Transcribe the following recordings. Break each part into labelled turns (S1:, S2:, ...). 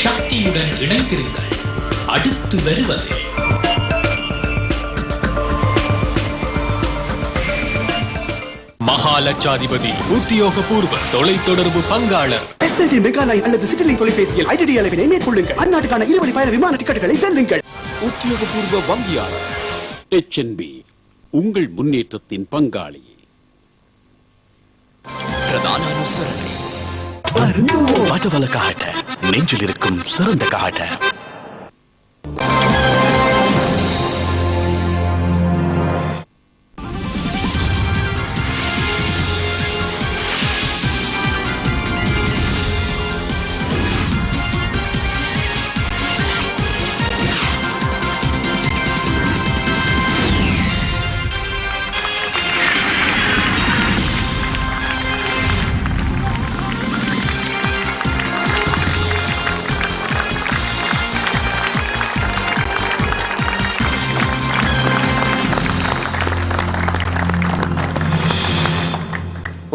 S1: சக்தியுடன் இணைந்திருங்கள். அடுத்து வருவது மகாலட்சாதிபதி உத்தியோகபூர்வ தொலைத்தொடர்பு பங்காளர்.
S2: SLG மெகாலைன் அல்லது சிட்டிலிங் தொலைபேசியில் IDD அளவினை மேற்கொள்ளுங்கள். அந்நாட்டுக்கான இருவழி பயண விமான டிக்கெட்டுகளை வெல்லுங்கள்.
S3: உத்தியோகபூர்வ வங்கியாளர் HNB, உங்கள் முன்னேற்றத்தின் பங்காளி.
S1: பிரதான அனுசரணை
S4: வடவல காட்ட நெஞ்சில் இருக்கும் சிறந்த காட்ட.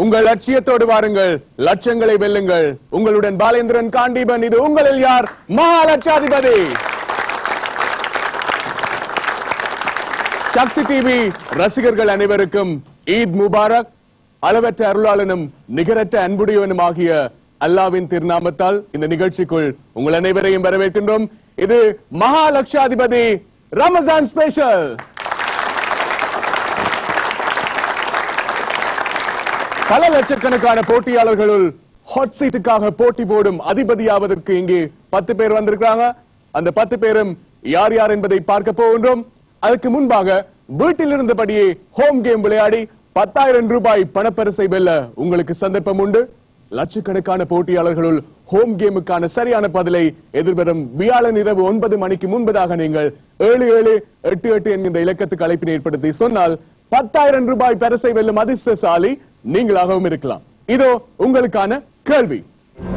S5: உங்கள் லட்சியத்தோடு வாருங்கள், லட்சங்களை வெல்லுங்கள். உங்களுடன் பாலேந்திரன் காண்டீபன். இது உங்களில் யார்? மகாலட்சாதிபதி. சக்தி டிவி ரசிகர்கள் அனைவருக்கும் ஈத் முபாரக். அளவற்ற அருளாளனும் நிகரற்ற அன்புடையவனும் ஆகிய அல்லாவின் திருநாமத்தால் இந்த நிகழ்ச்சிக்குள் உங்கள் அனைவரையும் வரவேற்கின்றோம். இது மகாலட்சாதிபதி ரமஜான் ஸ்பெஷல். பல லட்சக்கணக்கான போட்டியாளர்களுள் ஹாட் சீட்டுக்காக போட்டி போடும் அதிபதியாவதற்கு இங்கே 10 பேர் வந்திருக்காங்க. அந்த 10 பேரும் யார் யார் என்பதை பார்க்க போகின்றோம். அதுக்கு முன்பாக வீட்டில் இருந்தபடியே ஹோம் கேம் விளையாடி 10,000 ரூபாய் பணப்பரிசை வெல்ல உங்களுக்கு சந்தர்ப்பம் உண்டு. லட்சக்கணக்கான போட்டியாளர்களுள் ஹோம் கேமுக்கான சரியான பதிலை எதிர்வரும் வியாழன் இரவு 9 மணிக்கு முன்பதாக நீங்கள் 7788 என்கின்ற இலக்கத்துக்கு அழைப்பினை ஏற்படுத்தி சொன்னால் 10,000 ரூபாய் பரிசை வெல்லும் அதிர்ஷ்டசாலி நீங்களாகவும் இருக்கலாம். இதோ உங்களுக்கான கேள்வி.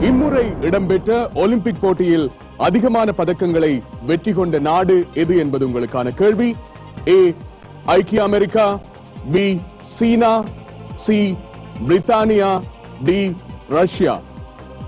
S5: இம்முறை இடம்பெற்ற ஒலிம்பிக் போட்டியில் அதிகமான பதக்கங்களை வெற்றி கொண்ட நாடு எது என்பது உங்களுக்கான கேள்வி. A ஐக்கிய அமெரிக்கா, B சீனா, C பிரித்தானியா, D ரஷ்யா.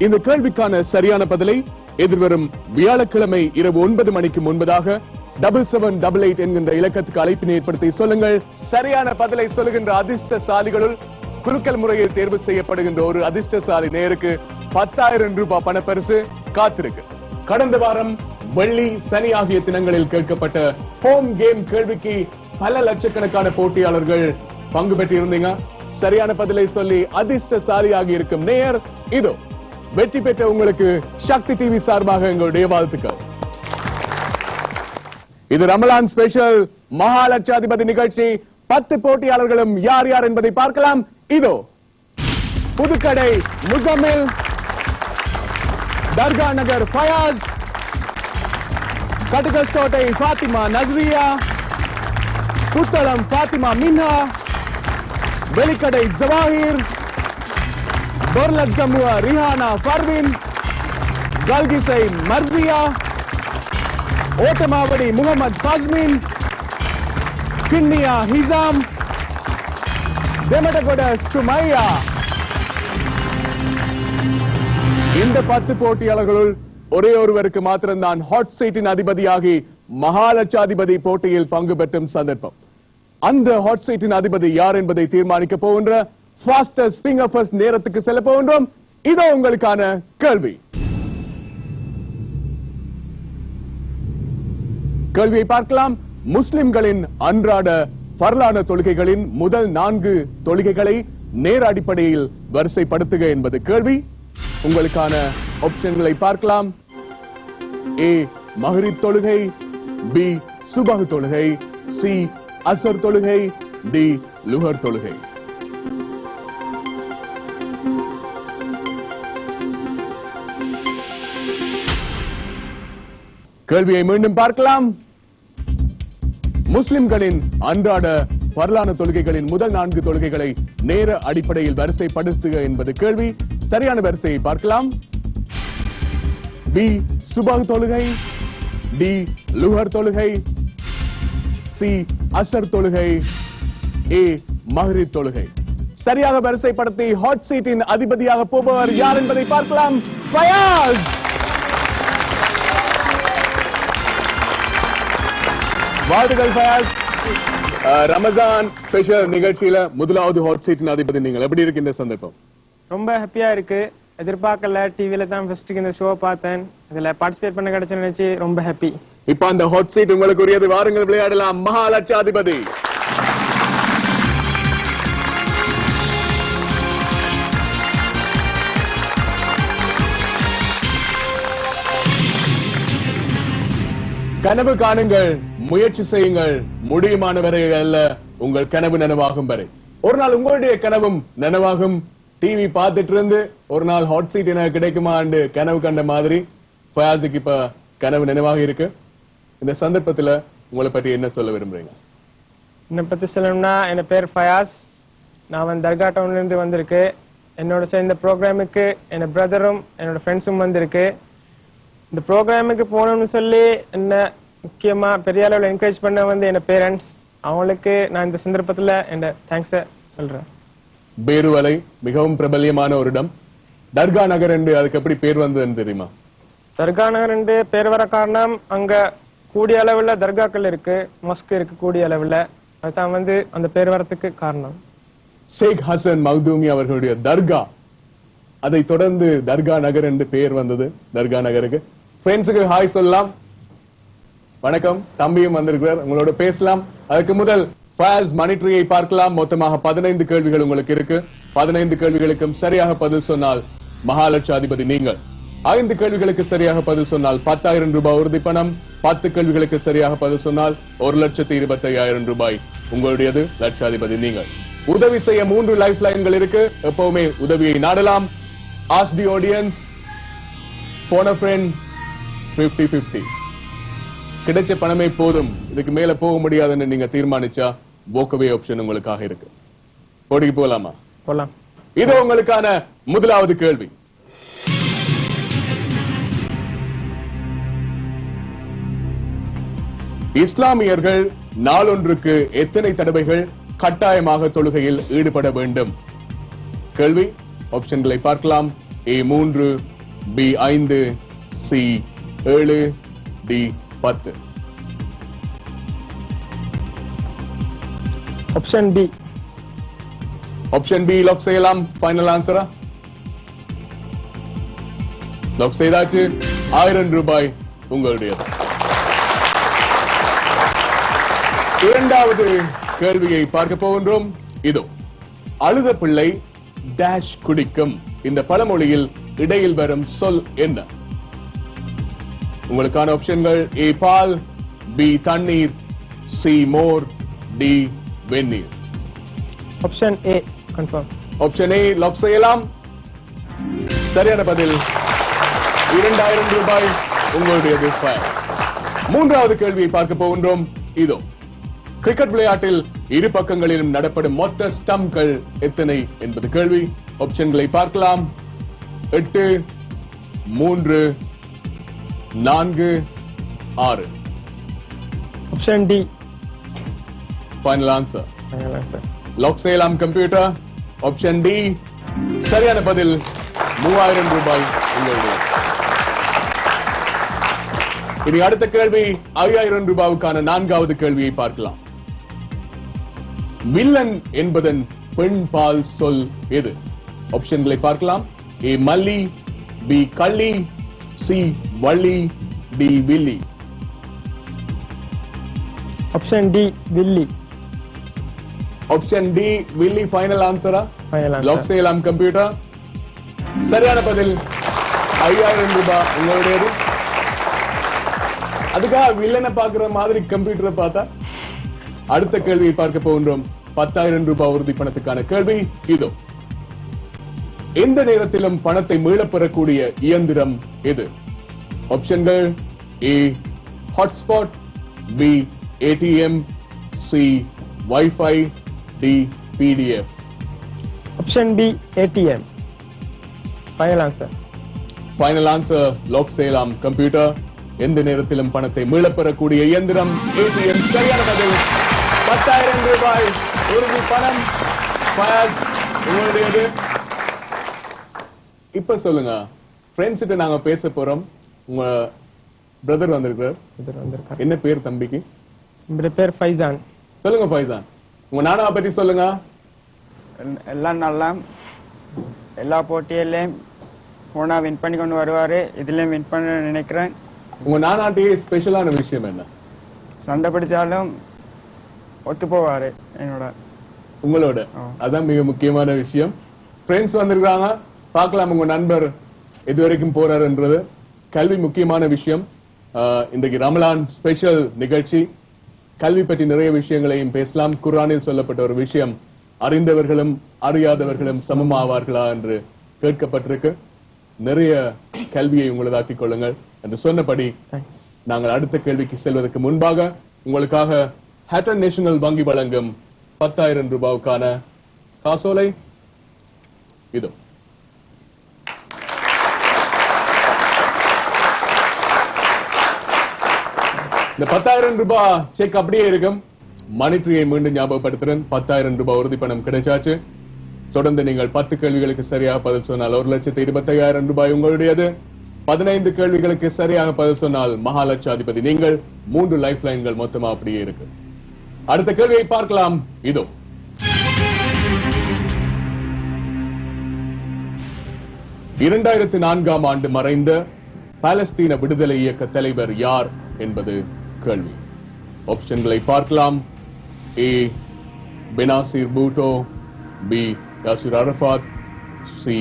S5: இந்த கேள்விக்கான சரியான பதிலை எதிர்வரும் வியாழக்கிழமை இரவு 9 மணிக்கு முன்பதாக 7788 என்கின்ற இலக்கத்துக்கு அழைப்பினை ஏற்படுத்தி சொல்லுங்கள். சரியான பதிலை சொல்லுகின்ற அதிர்ஷ்டசாலிகளுள் குலுக்கல் முறையில் தேர்வு செய்யப்படுகின்ற ஒரு அதிர்ஷ்டசாலி நேருக்கு 10,000 ரூபாய் பணப்பரிசு காத்திருக்கு. கடந்த வாரம் வெள்ளி சனி ஆகிய தினங்களில் கேட்கப்பட்ட ஹோம் கேம் கேள்விக்கு பல லட்சக்கணக்கான போட்டியாளர்கள் பங்கு பெற்றிருந்தீங்க. சரியான பதிலை சொல்லி அதிர்ஷ்டசாலியாகி இருக்கும் நேயர் இதோ. வெற்றி பெற்ற உங்களுக்கு சக்தி டிவி சார்பாக எங்களுடைய வாழ்த்துக்கள். இது ரமலான் ஸ்பெஷல் மகாலட்சாதிபதி நிகழ்ச்சி. 10 போட்டியாளர்களும் யார் யார் என்பதை பார்க்கலாம். இதோ புதுக்கடை முசம்மில், தர்கா நகர் ஃபயாஸ், கட்டுகஸ்தோட்டை ஃபாத்திமா நஸ்ரியா, புத்தளம் ஃபாத்திமா மின்ஹா, வெளிக்கடை ஜவாஹிர், பொர்லக் ஜமுவா ரிஹானா ஃபர்வின், கல்கிசை மர்சியா, ஓட்டமாவடி முகமது ஃபாஸ்மின், கிண்ணியா ஹிசாம், தெமடகொட சுமையா. இந்த 10 போட்டியாளர்களுள் ஒரே ஒருவருக்கு மாத்திரம்தான் ஹாட் சீட்டின் அதிபதியாகி மகாலட்சாதிபதி போட்டியில் பங்கு பெற்றும் சந்தர்ப்பம். அந்த ஹாட் சீட்டின் அதிபதி யார் என்பதை தீர்மானிக்க போகின்ற ஃபாஸ்டஸ்ட் ஃபிங்கர் ஃபர்ஸ்ட் நேரத்துக்கு செல்ல போகின்றோம். இதோ உங்களுக்கான கேள்வி. கேள்வியை பார்க்கலாம். முஸ்லிம்களின் அன்றாட ஃபர்லான தொழுகைகளின் முதல் 4 தொழுகைகளை நேர அடிப்படையில் வரிசைப்படுத்துக என்பது கேள்வி. உங்களுக்கான ஆப்ஷன்களை பார்க்கலாம். A மஹ்ரிப் தொழுகை, B சுபஹ் தொழுகை, C அஸ்ர் தொழுகை, D லுஹர் தொழுகை. கேள்வியை மீண்டும் பார்க்கலாம். முஸ்லிம்களின் அன்றாட பரலான தொழுகைகளின் முதல் 4 தொழுகைகளை நேர அடிப்படையில் வரிசைப்படுத்துக என்பது கேள்வி. சரியான வரிசையை பார்க்கலாம். பி சுபஹ் தொழுகை, டி லுஹர் தொழுகை, சி அஸ்ர் தொழுகை, ஏ மஹ்ரிப் தொழுகை. சரியாக வரிசைப்படுத்தி ஹாட் சீட்டின் அதிபதியாக போபவர் யார் என்பதை பார்க்கலாம். ஃபயாஸ். வாழ்த்துக்கள் ஃபயாஸ். ரமஜான் ஸ்பெஷல் நிகழ்ச்சியில முதலாவது ஹாட் சீட்டின் அதிபதி நீங்கள். எப்படி இருக்கு இந்த சந்தர்ப்பம்?
S6: ரொம்ப ஹாப்பியா இருக்கு. எதிர்பார்க்கல, டிவில தான் ஃபர்ஸ்ட் இந்த ஷோ பார்த்தேன், அதுல பார்ட்டிசிபேட் பண்ண கிடைச்ச நினைச்சு ரொம்ப ஹாப்பி.
S5: இப்ப அந்த ஹாட் சீட் உங்களுக்கு உரியது. வாருங்கள் விளையாடலாம். மகாலட்சாதிபதி. கனவு காணுங்கள், முயற்சி செய்யுங்கள், முடியுமான வரை அல்ல உங்கள் கனவு நனவாகும் வரை. ஒரு நாள் உங்களுடைய கனவும் நனவாகும். டிவி பார்த்துட்டு இருந்து ஒரு நாள் ஹாட் சீட் என கிடைக்குமா கனவு கண்ட மாதிரி ஃபயாஸுக்கு இப்ப கனவு நினைவாக இருக்கு. இந்த சந்தர்ப்பத்துல உங்களை பற்றி என்ன சொல்ல விரும்புறீங்க?
S6: என்னை பத்தி சொல்லணும்னா, என் பேர் ஃபயாஸ். நான் தர்கா டவுன்ல இருந்து வந்திருக்கு. என்னோட சேர்ந்த ப்ரோக்ராமுக்கு என் பிரதரும் என்னோட ஃப்ரெண்ட்ஸும் வந்திருக்கு. இந்த ப்ரோக்ராமுக்கு போகணும்னு சொல்லி என்ன முக்கியமா பெரிய அளவில் என்கரேஜ் பண்ண என் பேரண்ட்ஸ். அவங்களுக்கு நான் இந்த சந்தர்ப்பத்துல என் தேங்க்ஸை சொல்றேன்.
S5: பேருவலை மிகவும் பிரபல்யமான ஒரு இடம். தர்கா நகர் என்று அதுக்கு எப்படி பேர் வந்ததுன்னு தெரியுமா?
S6: தர்கா நகர் என்று பேர் வர காரணம், அங்க கூடிய அளவுல தர்காக்கள் இருக்கு, மஸ்க் இருக்கு கூடிய அளவுல. அதுதான் அந்த பேர் வரத்துக்கு காரணம்.
S5: ஷேக் ஹசன் மக்தூமி அவர்களுடைய தர்கா, அதை தொடர்ந்து தர்கா நகர் என்று பெயர் வந்தது. தர்கா நகருக்கு ஃப்ரெண்ட்ஸுக்கு ஹாய் சொல்லலாம். வணக்கம். தம்பியும் வந்திருக்கிறார், உங்களோட பேசலாம். அதுக்கு முதல் ஃபயாஸ் மணி ட்ரீயை பார்க்கலாம். மொத்தமாக 15 கேள்விகள் உங்களுக்கு இருக்கு. 15 கேள்விகளுக்கும் சரியாக பதில் சொன்னால் மகாலட்சாதிபதி நீங்கள். 5 கேள்விகளுக்கு சரியாக பதில் சொன்னால் 10,000 ரூபாய் உறுதி பணம். 10 கேள்விகளுக்கு சரியாக பதில் சொன்னால் 1,25,000 ரூபாய் உங்களுடையது. லட்சாதிபதி நீங்கள். உதவி செய்ய 3 லைஃப் லைன்கள் இருக்கு. எப்பவுமே உதவியை நாடலாம். Ask the audience, phone a friend, 50-50. கிடைச்ச பணமே போதும், இதுக்கு மேல போக முடியாதுன்னு நீங்க தீர்மானிச்சா walkaway ஆப்ஷன் உங்களுக்காக இருக்கு. போட்டிக்கு போலாமா?
S6: போலாம்.
S5: இது உங்களுக்கான முதலாவது கேள்வி. இஸ்லாமியர்கள் நாளொன்றுக்கு எத்தனை தடவைகள் கட்டாயமாக தொழுகையில் ஈடுபட வேண்டும்? கேள்வி ஆப்ஷன்களை பார்க்கலாம். A 3, B 5, C 7, D 10.
S6: Option B.
S5: Option B lock செய்யலாம். ஃபைனல் ஆன்சரா? லாக் செய்தாச்சு. 1000 ரூபாய் உங்களுடையது. இரண்டாவது கேள்வியை பார்க்க போகின்றோம். இதோ. அழுத பிள்ளை டேஷ் குடிக்கும். இந்த பழமொழியில் இடையில் வரும் சொல் என்ன? உங்களுக்கான ஆப்ஷன்கள்: ஏ பால், பி தண்ணீர், சி மோர், டி வெந்நீர்.
S6: Option A confirm.
S5: Option A lock செய்யலாம். சரியான பதில். 2000 ரூபாய் உங்களுடையது. மூன்றாவது கேள்வியை பார்க்க போகின்றோம். இதோ. கிரிக்கெட் விளையாட்டில் இரு பக்கங்களிலும் நடப்படும் மொத்த ஸ்டம்ப்கள் எத்தனை என்பது கேள்வி. ஆப்ஷன்களை பார்க்கலாம். 8, 3, 4, 6.
S6: Option D.
S5: Final answer.
S6: Final answer.
S5: Lock செய்யலாம் கம்ப்யூட்டர். ஆப்ஷன் டி சரியான பதில். 3000 ரூபாய் உங்களுடைய. இனி அடுத்த கேள்வி 5000 ரூபாய்க்கான நான்காவது கேள்வியை பார்க்கலாம். வில்லன் என்பதன் பெண் பால் சொல் எது? ஆப்ஷன்களை பார்க்கலாம். ஏ மல்லி, பி கள்ளி, சி வள்ளி, டி வில்லி.
S6: ஆப்ஷன் டி வில்லி.
S5: ஆப்ஷன் டி வில்லி ஃபைனல் ஆன்சரா?
S6: Final answer.
S5: லாக் செய்யலாம் கம்ப்யூட்டர். சரியான பதில். 5000 ரூபாய் உங்களுடையது. அதுக்காக வில்லனை பார்க்கிற மாதிரி கம்ப்யூட்டரை பார்த்தா. அடுத்த கேள்வியை பார்க்க போகின்றோம். 10,000 ரூபாய் உறுதி பணத்துக்கான கேள்வி இதோ. எந்த நேரத்திலும் பணத்தை மீளப் பெறக்கூடிய இயந்திரம் எது? ஆப்ஷன்கள்: A hotspot, B ATM, C wifi, D PDF.
S6: Option B ATM. Final answer.
S5: Final answer. Lock செய்யலாம் கம்ப்யூட்டர். எந்த நேரத்திலும் பணத்தை மீளப்பெறக்கூடிய இயந்திரம் ஏடிஎம். சரியான பதில். 10,000 ரூபாய் உறுதி பணம். ஃபயாஸ், உங்களுடையது. இப்ப சொல்லுங்க, ஃப்ரெண்ட்ஸ் கிட்ட நாங்க பேச போறோம். உங்க பிரதர் வந்திருக்கார். என்ன பேர் தம்பிக்கு?
S6: என்னுடைய பேர் ஃபைசான்.
S5: சொல்லுங்க ஃபைசான், உங்க நானாவை பத்தி சொல்லுங்க.
S7: எல்லாம் நல்லா எல்லா போட்டியிலையும் போனா வின் பண்ணி கொண்டு வருவாரு. இதுலயும் வின் பண்ண நினைக்கிறேன்.
S5: உங்க நானாட்டியே ஸ்பெஷலான விஷயம் என்ன?
S7: சண்டை பிடிச்சாலும் ஒத்து போவாரு என்னோட,
S5: உங்களோட. அதான் மிக முக்கியமான விஷயம். ஃப்ரெண்ட்ஸ் வந்திருக்காங்க, பார்க்கலாம் உங்க நண்பர் எதுவரைக்கும் போறாருன்றது. கல்வி முக்கியமான விஷயம். இன்றைக்கு ரமலான் ஸ்பெஷல் நிகழ்ச்சி. கல்வி பற்றி நிறைய விஷயங்களையும் பேசலாம். குர்ஆனில் சொல்லப்பட்ட ஒரு விஷயம், அறிந்தவர்களும் அறியாதவர்களும் சமமாவார்களா என்று கேட்கப்பட்டிருக்கு. நிறைய கல்வியை உங்களதாக்கிக் கொள்ளுங்கள் என்று சொன்னபடி நாங்கள் அடுத்த கேள்விக்கு செல்வதற்கு முன்பாக உங்களுக்காக ஹேட்டன் நேஷனல் வங்கி வழங்கும் 10,000 ரூபாய்க்கான காசோலை இதோ. இந்த 10,000 ரூபாய் செக் அப்படியே இருக்கும். மணிட்ரியை மீண்டும் ஞாபகப்படுத்துறேன். 10,000 ரூபாய் உறுதி பணம் கிடைச்சாச்சு. தொடர்ந்து நீங்கள் 10 கேள்விகளுக்கு சரியாக பதில் சொன்னால் 1,25,000 ரூபாய் உங்களுடையது. 15 கேள்விகளுக்கு சரியாக பதில் சொன்னால் மகாலட்சாதிபதி நீங்கள். 3 லைஃப் லைன்கள் மொத்தமா அப்படியே இருக்கு. அடுத்த கேள்வியை பார்க்கலாம் இதோ. இரண்டாயிரத்து 4ஆம் ஆண்டு மறைந்த பாலஸ்தீன விடுதலை இயக்க தலைவர் யார் என்பது கேள்வி. ஆப்ஷன்களை பார்க்கலாம். A Benazir Bhutto, B Yasser Arafat, C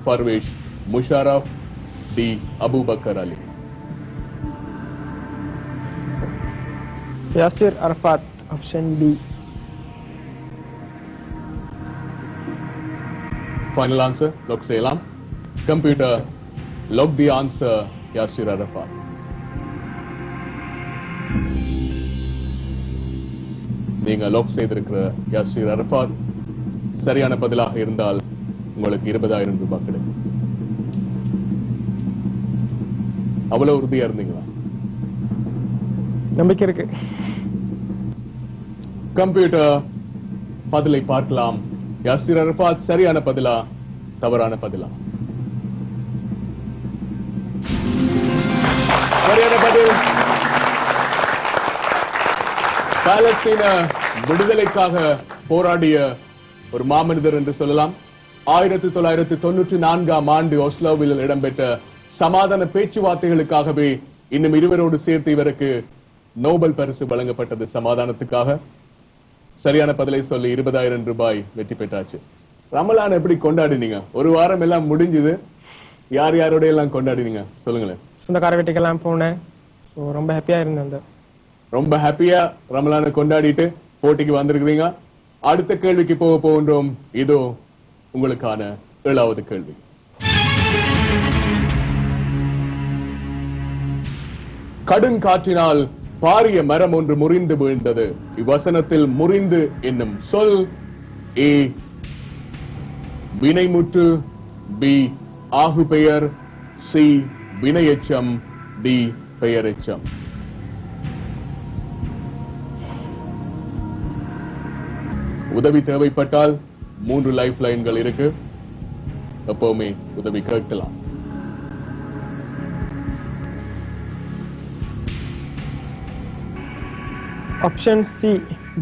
S5: Parvez Musharraf, D Abubakkar Ali.
S6: Yasser Arafat. Option B.
S5: Final answer. Lock செய்யலாம் computer. Lock the answer. Yasser Arafat. நீங்க லாக் செய்திருக்கிற யாசிர் அரஃபாத் சரியான பதிலாக இருந்தால் உங்களுக்கு 20,000 ரூபாய் கிடைக்கும். அவ்வளவு உறுதியா இருந்தீங்களா?
S6: நம்பிக்கை இருக்கு.
S5: கம்ப்யூட்டர் பதிலை பார்க்கலாம். யாசிர் அரஃபாத் சரியான பதிலா தவறான பதிலா? சரியான பதில். பாலஸ்தீன விடுதலைக்காக போராடிய ஒரு மாமனிதர் என்று சொல்லலாம். 1994ஆம் ஆண்டு ஒஸ்லோவில் இடம்பெற்ற சமாதான பேச்சுவார்த்தைகளுக்காகவே இன்னும் இருவரோடு சேர்த்து இவருக்கு நோபல் பரிசு வழங்கப்பட்டது சமாதானத்துக்காக. சரியான பதிலை சொல்லி 20,000 ரூபாய் வெற்றி பெற்றாச்சு. ரமலான் எப்படி கொண்டாடினீங்க? ஒரு வாரம் எல்லாம் முடிஞ்சது. யார் யாரோட எல்லாம் கொண்டாடினீங்க சொல்லுங்களேன்.
S6: சொந்தக்கார வீட்டுக்கெல்லாம் போனேன். ரொம்ப ஹாப்பியா இருந்தேன்.
S5: ரொம்ப ஹாப்பியா ரமலானை கொண்டாடிட்டு போட்டிக்கு வந்திருக்கிறீங்க. அடுத்த கேள்விக்கு போக போகின்றோம். இதோ உங்களுக்கான 7வது கேள்வி. கடுங்காற்றினால் பாரிய மரம் ஒன்று முறிந்து வீழ்ந்தது. இவ்வசனத்தில் முறிந்து என்னும் சொல் ஏ வினைமுற்று, பி ஆகு பெயர், சி வினையெச்சம், டி பெயரெச்சம். உதவி தேவைப்பட்டால் 3 லைஃப் லைன்கள் இருக்கு. எப்பவுமே உதவி கேட்கலாம்.
S6: ஆப்ஷன் சி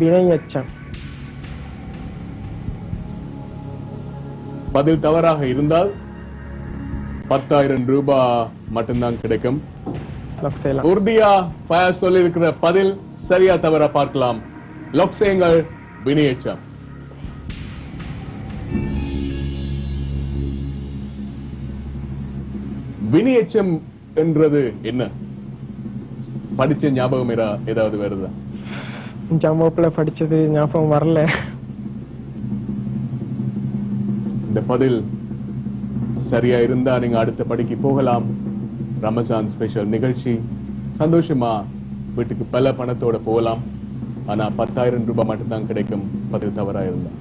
S6: வினையெச்சம்.
S5: பதில் தவறாக இருந்தால் 10,000 ரூபாய் மட்டும்தான் கிடைக்கும்.
S6: லாக் செய்யலாம்.
S5: உறுதியா ஃபயர் சொல்லி இருக்கிற பதில் சரியா தவறா பார்க்கலாம். லாக் செய்யுங்கள். வினையெச்சம். வினையெச்சம் என்றது என்ன? படிச்ச ஞாபகம் ஏதாவது வருதா?
S6: 5ஆம் வகுப்புல படிச்சது ஞாபகம் வரல.
S5: இந்த பதில் சரியா இருந்தா நீங்க அடுத்த படிக்கு போகலாம். ரமஜான் ஸ்பெஷல் நிகழ்ச்சி சந்தோஷமா வீட்டுக்கு பல பணத்தோட போகலாம். ஆனா 10,000 ரூபாய் மட்டும்தான் கிடைக்கும். பதில் தவறா இருந்தா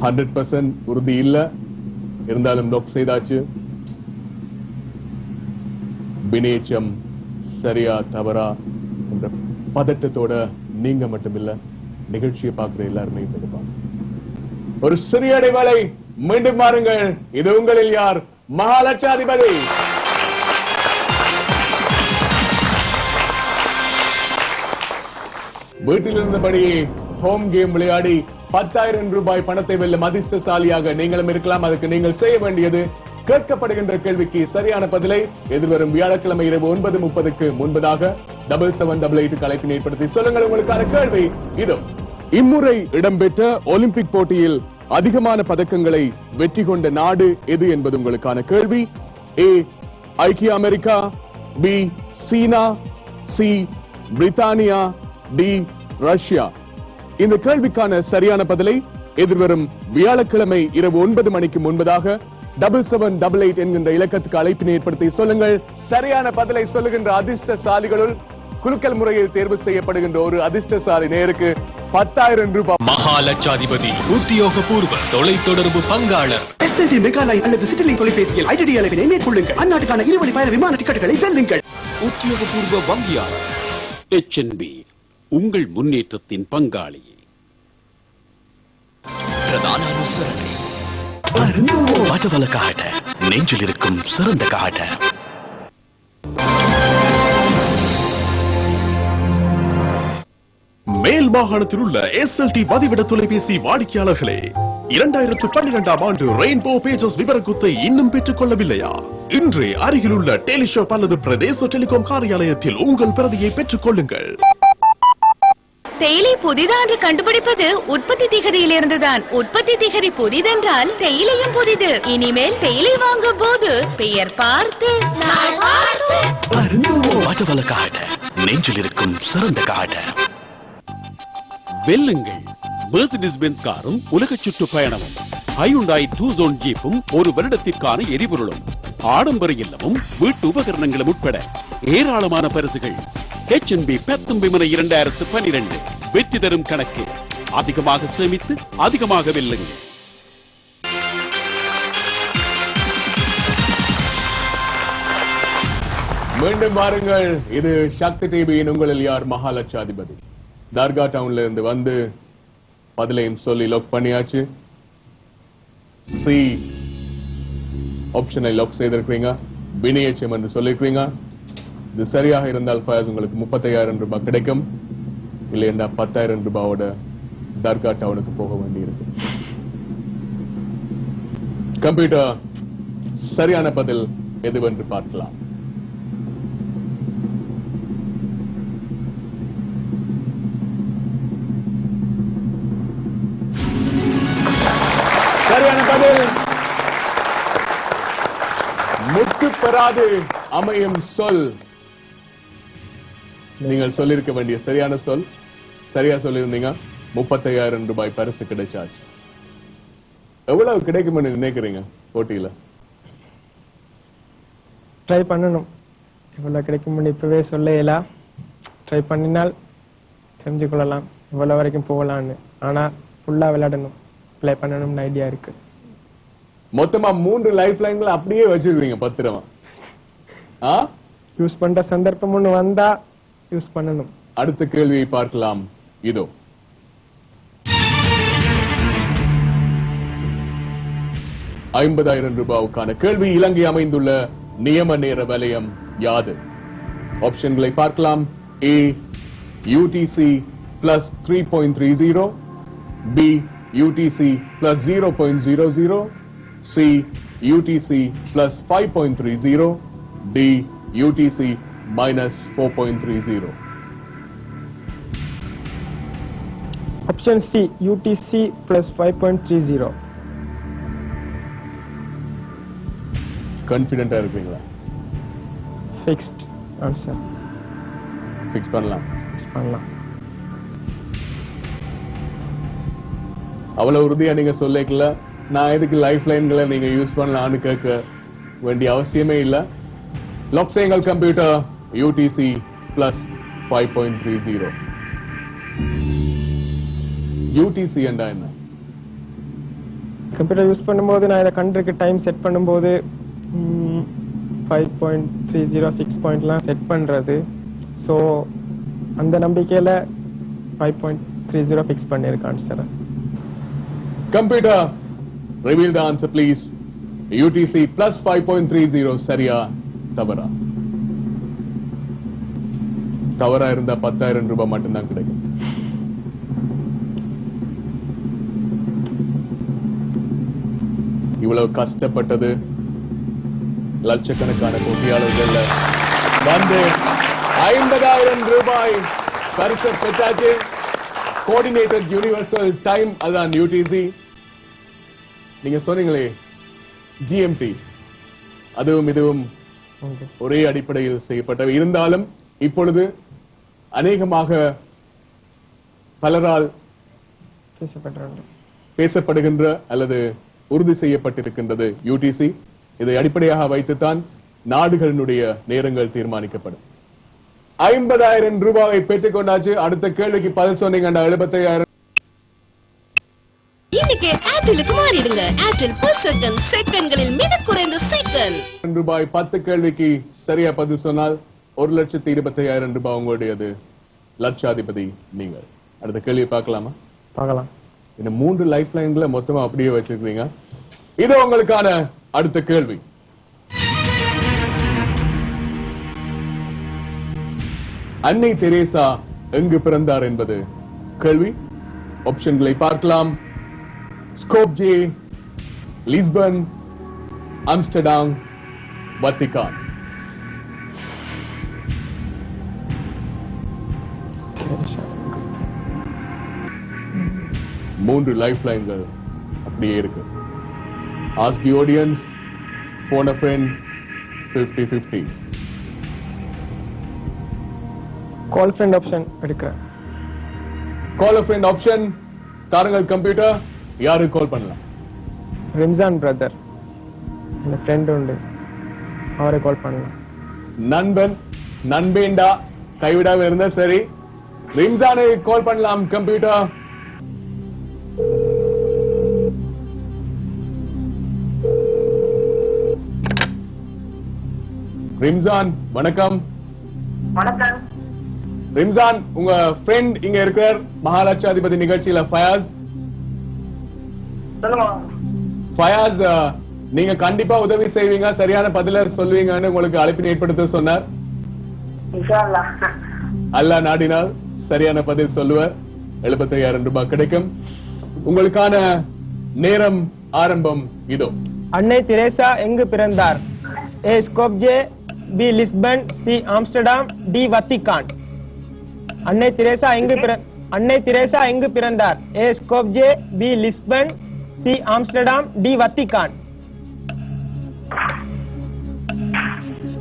S5: 100% உறுதி இல்ல. இருந்தாலும் லாக் செய்தாச்சு. வினேச்சம் சரியா தவறா என்ற பதட்டத்தோட நீங்க மட்டும் இல்ல, நிகழ்ச்சியை பார்க்கிற எல்லாருமே இருப்பாங்க. ஒரு சிறிய இடைவேளை, மீண்டும் மாறுங்கள். இது உங்களில் யார் மகாலட்சாதிபதி. வீட்டில் இருந்தபடியே ஹோம் கேம் விளையாடி 10,000 ரூபாய் பணத்தை வெல்லும் அதிர்ஷ்டசாலியாக நீங்களும் இருக்கலாம். அதுக்கு நீங்கள் செய்ய வேண்டியது, கேட்கப்படுகின்ற கேள்விக்கு சரியான பதிலை எதிர்வரும் வியாழக்கிழமை இரவு 9:30க்கு முன்பதாக 7788 அழைப்பினை ஏற்படுத்தி சொல்லுங்கள். உங்களுக்கான கேள்வி இதோ. இம்முறை இடம்பெற்ற ஒலிம்பிக் போட்டியில் அதிகமான பதக்கங்களை வெற்றி கொண்ட நாடு எது என்பது உங்களுக்கான கேள்வி. ஏ ஐக்கிய அமெரிக்கா, பி சீனா, சி பிரித்தானியா, டி ரஷ்யா. இந்த கேள்விக்கான சரியான பதிலை எதிர்வரும் வியாழக்கிழமை இரவு 9 மணிக்கு முன்பதாக 7788 என்கின்ற இலக்கத்துக்கு அழைப்பினை ஏற்படுத்தி சொல்லுங்கள். சரியான பதிலை சொல்லுகின்ற அதிர்ஷ்டசாலிகளுள் குலுக்கல் முறையில் தேர்வு செய்யப்படுகின்ற ஒரு அதிர்ஷ்டசாலி நேருக்கு 10,000 ரூபாய்.
S1: மகாலட்சாதிபதி உத்தியோகபூர்வ தொலைத்தொடர்பு பங்காளர்.
S2: SLT மெகா லைன் அல்லது சிட்டிலிங்க் தொலைபேசியில் IDD அழைப்பினை மேற்கொள்ளுங்கள். அந்நாட்டுக்கான இருவழி பயண விமான டிக்கெட்டுகளை வெல்லுங்கள்.
S3: உத்தியோகபூர்வ வங்கியாளர் HNB, உங்கள் முன்னேற்றத்தின் பங்காளி.
S1: பிரதான அனுசரணை
S4: வடவல காட்ட நெஞ்சில் இருக்கும் சிறந்த காட்ட. மேல் மாகாணத்தில் உள்ள SLT வதிவிட தொலைபேசி வாடிக்கையாளர்களே, 2012ஆம் ஆண்டு ரெயின்போ பேஜஸ் விவரக்குத்தை இன்னும் பெற்றுக் கொள்ளவில்லையா? இன்று அருகில் உள்ள டெலிஷாப் அல்லது பிரதேச டெலிகாம் காரியாலயத்தில் உங்கள் பிரதியை பெற்றுக் கொள்ளுங்கள்.
S8: தேயிலை புதிதாக கண்டுபிடிப்பது உற்பத்தி திகதியிலிருந்து தான். உற்பத்தி திகதி புதிதென்றால் தேயிலையும் புதிது. இனிமேல் தேயிலை வாங்கும் போது பெயர் பார்த்து
S4: வடவல காட்ட நெஞ்சில் இருக்கும் சிறந்த காட்ட.
S3: வெல்லுங்கள் மெர்சிடிஸ் பென்ஸ் காரும் உலக சுற்றுப்பயணமும், ஹையுண்டாய் 2 ஜோன் ஜீப்பும், ஒரு வருடத்திற்கான எரிபொருளும், ஆடம்பர இல்லமும், வீட்டு உபகரணங்களும் உட்பட ஏராளமான பரிசுகள். HNB பெத்தும் விமன 2012 வெற்றி தரும் கணக்கு. அதிகமாக சேமித்து அதிகமாக வெல்லுங்கள்.
S5: மீண்டும் வாருங்கள். இது சக்தி டிவியின் உங்களில் யார் மகாலட்சாதிபதி. தர்கா டவுன்ல இருந்து வந்து பதிலையும் சொல்லி லாக் பண்ணியாச்சு. சி ஆப்ஷனை லாக் செய்திருக்கீங்க. வினயச்சம் என்று சொல்லிருக்கீங்க. இது சரியாக இருந்தால் ஃபயஸ் உங்களுக்கு 35,000 ரூபாய் கிடைக்கும். இல்லையா 10,000 ரூபாயோட தர்கா டவுனுக்கு போக வேண்டியிருக்கு. கம்ப்யூட்டர் சரியான பதில் எதுவென்று பார்க்கலாம். சரியான பதில் முத்து பெறாது அமையும் சொல். நீங்கள் சொல்லிருக்க வேண்டிய சரியான சொல் சரியா சொல்லியிருந்தீங்க. 35,000 ரூபாய் பரிசு கிடைச்சாச்சு. எவ்வளவு கிடைக்கும் நினைக்கிறீங்க போட்டியில?
S6: ட்ரை பண்ணணும். இவ்வளவு கிடைக்கும் இப்பவே சொல்ல ட்ரை பண்ணினால் தெரிஞ்சு கொள்ளலாம் இவ்வளவு வரைக்கும் போகலான்னு. ஆனா ஃபுல்லா விளையாடணும், ப்ளே பண்ணணும்னு ஐடியா இருக்கு.
S5: மொத்தமா 3 லைஃப் லைன்கள் அப்படியே வச்சிருக்கீங்க பத்திரமா.
S6: யூஸ் பண்ற சந்தர்ப்பம் ஒண்ணு வந்தா யூஸ் பண்ணணும்.
S5: அடுத்த கேள்வியை பார்க்கலாம். இதோ 50,000 ரூபாவுக்கான கேள்வி. இலங்கை அமைந்துள்ள நியம நேர வலயம் யாது? ஆப்ஷன்களை பார்க்கலாம். A UTC plus 3.30, B UTC plus 0.00, C UTC plus 5.30, D UTC minus 4.30.
S6: Option C UTC plus 5.30.
S5: கான்ஃபிடென்ட்டா இருக்கீங்களா?
S6: Fixed answer.
S5: ஃபிக்ஸ் பண்ணலாம். அவ்வளவு உறுதியா நீங்க சொல்லிக்கல. நான் எதுக்கு லைஃப் லைன்களை நீங்க யூஸ் பண்ணலாம்னு கேட்க வேண்டிய அவசியமே இல்ல. லாக் செய்யுங்கள் கம்ப்யூட்டர். UTC plus 5.30. UTC என்றா என்ன?
S6: கம்ப்யூட்டர் யூஸ் பண்ணும்போது நான் இதை கண்ட்ரிக்கு டைம் செட் பண்ணும்போது 5.30 6 பாயிண்ட்லாம் செட் பண்றது. ஸோ அந்த நம்பிக்கையில 5.30 ஃபிக்ஸ் பண்ணியிருக்கான் sir.
S5: Computer reveal the answer please. UTC plus 5.30 சரியா தவறா? தவறா இருந்தா 10,000 ரூபாய் மட்டும்தான் கிடைக்கும். இவ்வளவு கஷ்டப்பட்டது லட்சக்கணக்கான போட்டியாளர்கள் வந்து 50,000 ரூபாய் பரிசு பெற்றாச்சு. கோஆர்டினேட்டட் யூனிவர்சல் டைம் அதான் UTC. நீங்க சொன்னீங்களே GMT, அதுவும் இதுவும் ஒரே அடிப்படையில் செய்யப்பட்டவை. இருந்தாலும் இப்பொழுது அநேகமாக பலரால் பேசப்படுகின்ற அல்லது உறுதி செய்யப்பட்டிருக்கின்றது UTC. இதை அடிப்படையாக வைத்துத்தான் நாடுகளினுடைய நேரங்கள் தீர்மானிக்கப்படும். 50,000 ரூபாயை பெற்றுக் கொண்டாச்சு. அடுத்த கேள்விக்கு பதில் சொன்னீங்க. 75,000
S8: இன்னைக்கு ஏர்டெலுக்கு மாறிடுங்க. ஏர்டெல் per second செகண்ட்களில் மிக குறைந்த செகண்ட்
S5: ரூபாய். 10 கேள்விக்கு சரியா பதில் சொன்னால் 1,25,000 ரூபாய் உங்களுடையது. லட்சாதிபதி நீங்கள். அடுத்த கேள்வி பார்க்கலாமா?
S6: பார்க்கலாம்.
S5: இந்த 3 லைஃப் லைன்களை மொத்தமா அப்படியே வச்சிருக்கீங்க. இது உங்களுக்கான அடுத்த கேள்வி. அன்னை தெரேசா எங்கு பிறந்தார் என்பது கேள்வி. ஆப்ஷன்களை பார்க்கலாம். Skopje, Lisbon, Amsterdam, Vatican. மூன்று லைஃப் லைன்கள் அப்படியே இருக்கு. Ask the audience, phone a friend, 50-50.
S6: Call friend option எடுக்கிறேன்.
S5: கால் a friend ஆப்ஷன் தாருங்கள் கம்ப்யூட்டர். யாருக்கு கால் பண்ணலாம்?
S6: ரிம்சான் பிரதர், என் ஃப்ரெண்ட் உண்டு, அவரை கால் பண்ணலாம்.
S5: நண்பன், நண்பேண்டா கைவிடாம இருந்தா சரி. ரிம்சானை கால் பண்ணலாம் கம்ப்யூட்டர். ரிம்சான் வணக்கம்.
S9: வணக்கம்.
S5: ரிம்சான், உங்க ஃப்ரெண்ட் இங்க இருக்கிறார் மகாலட்சாதிபதி நிகழ்ச்சியில. ஃபயாஸ்.
S9: சொல்லுங்க.
S5: ஃபயாஸ், நீங்க கண்டிப்பா உதவி செய்வீங்க, சரியான பதில சொல்வீங்கன்னு உங்களுக்கு அழைப்பினை ஏற்படுத்த சொன்னார்.
S9: இன்ஷா அல்லாஹ்.
S5: அல்லாஹ் நாடினால் சரியான பதில் சொல்லுவார். 75,000 ரூபாய் கிடைக்கும். உங்களுக்கான நேரம் ஆரம்பம் இதோ.
S6: அன்னை தெரேசா எங்கு பிறந்தார்? A. Skopje, B. Lisbon, C. Amsterdam, D. Vatican. அன்னை தெரேசா எங்கு பிறந்தார்? A. Skopje, B. Lisbon, C. Amsterdam, D. Vatican.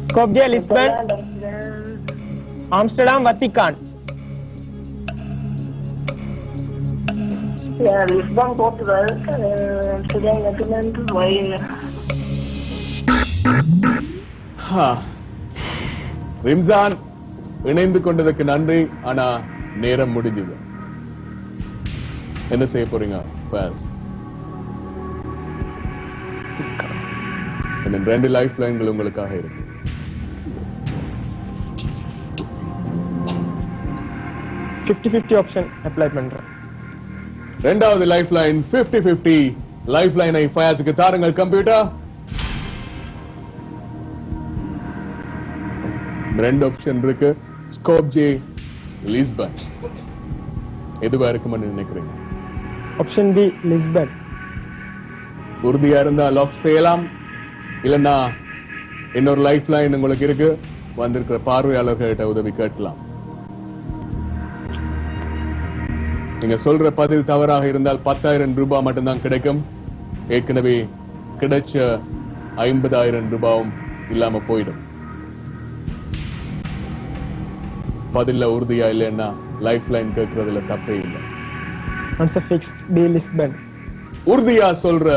S6: Skopje, Lisbon, Amsterdam, Vatican.
S9: Lisbon, Portugal, Amsterdam, Netherlands, வைன்.
S5: ரிம்சான், இணைந்து கொண்டதற்கு நன்றி. ஆனா நேரம் முடிஞ்சது. என்ன செய்ய போறீங்க? ரெண்டு லைஃப் லைன்கள் உங்களுக்காக இருக்கு.
S6: ஆப்ஷன் அப்ளை பண்றேன்.
S5: இரண்டாவது லைஃப் லைன் 50-50 லைஃப் லைனை ஃபயாஸுக்கு தாருங்கள் கம்ப்யூட்டர். ரெண்டு ஆப்ஷன் இருக்கு. Skopje, Lisbon. எதுவா இருக்கும்னு நினைக்கிறீங்க?
S6: Option B, Lisbon.
S5: உறுதியா இருந்தா லாக் செய்யலாம். இல்லன்னா இன்னொரு லைஃப் லைன் உங்களுக்கு இருக்கு. வந்திருக்கிற பார்வையாளர்கிட்ட உதவி கேட்கலாம். நீங்க சொல்ற பதில் தவறாக இருந்தால் 10,000 ரூபாய் மட்டும்தான் கிடைக்கும். ஏற்கனவே கிடைச்ச 50,000 ரூபாயும் இல்லாம போயிடும். பதில்ல உறுதியா இல்லைன்னா லைஃப் லைன் கேட்கறதுல தப்பே இல்லை.
S6: Answer fixed, B Lisbon.
S5: உறுதியா சொல்ற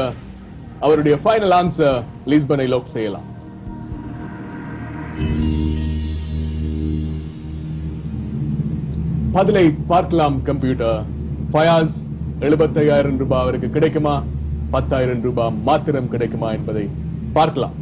S5: அவருடைய ஃபைனல் ஆன்சர் லிஸ்பனை லாக் செய்யலாம். பதிலை பார்க்கலாம் கம்ப்யூட்டர். ஃபயாஸ் 75,000 ரூபாய் அவருக்கு கிடைக்குமா, 10,000 ரூபாய் மாத்திரம் கிடைக்குமா என்பதை பார்க்கலாம்.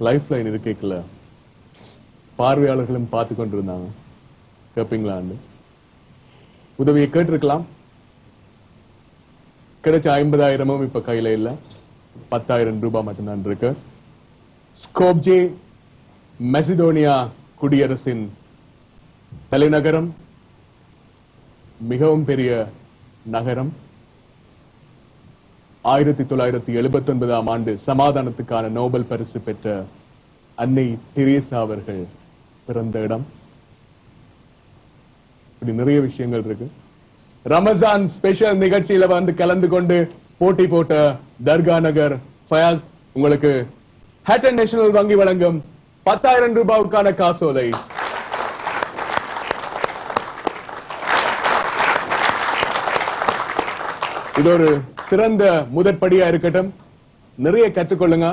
S5: லைஃப் லைன் இருக்கல பார்வையாளர்களும் பார்த்து கொண்டிருந்தாங்க. கேப்பீங்களான்னு உதவியை கேட்டிருக்கலாம். கிடைச்ச 50,000 இப்ப கையில இல்ல, 10,000 ரூபாய் மட்டும்தான் இருக்கு. ஸ்கோப்ஜே மெசிடோனியா குடியரசின் தலைநகரம், மிகவும் பெரிய நகரம். 1979 ஆண்டு சமாதானத்துக்கான நோபல் பரிசு பெற்ற அன்னை தெரேசா அவர்கள் பிறந்த இடம். இப்படி நிறைய விஷயங்கள் இருக்கு. ரமஜான் ஸ்பெஷல் நிகழ்ச்சியில வந்து கலந்து கொண்டு போட்டி போட்ட தர்கா நகர் ஃபயாஸ் உங்களுக்கு ஹேட்டன் நேஷனல் வங்கி வழங்கும் 10,000 ரூபாய்க்கான காசோலை. இது ஒரு சிறந்த முதற்படியா இருக்கட்டும். நிறைய கற்றுக்கொள்ளுங்க.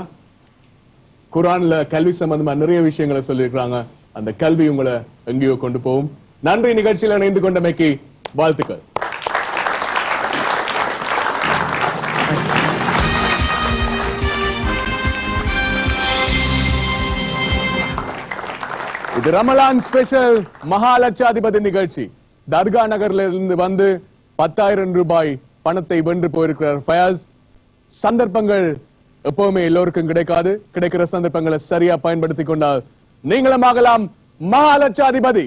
S5: குர்ஆன்ல கல்வி சம்பந்தமா நிறைய விஷயங்களை சொல்லியிருக்காங்க. அந்த கல்வி உங்களை எங்கேயோ கொண்டு போகும். நன்றி. நிகழ்ச்சியில் இணைந்து கொண்டமைக்கு வாழ்த்துக்கள். இது ரமலான் ஸ்பெஷல் மகாலட்சாதிபதி நிகழ்ச்சி. தர்கா நகர்ல இருந்து வந்து 10,000 ரூபாய் பணத்தை வென்று போயிருக்கிறார் ஃபயாஸ். சந்தர்ப்பங்கள் எப்பவுமே எல்லோருக்கும் கிடைக்காது. கிடைக்கிற சந்தர்ப்பங்களை சரியா பயன்படுத்தி கொண்டால் நீங்களும் ஆகலாம் மகாலட்சாதிபதி.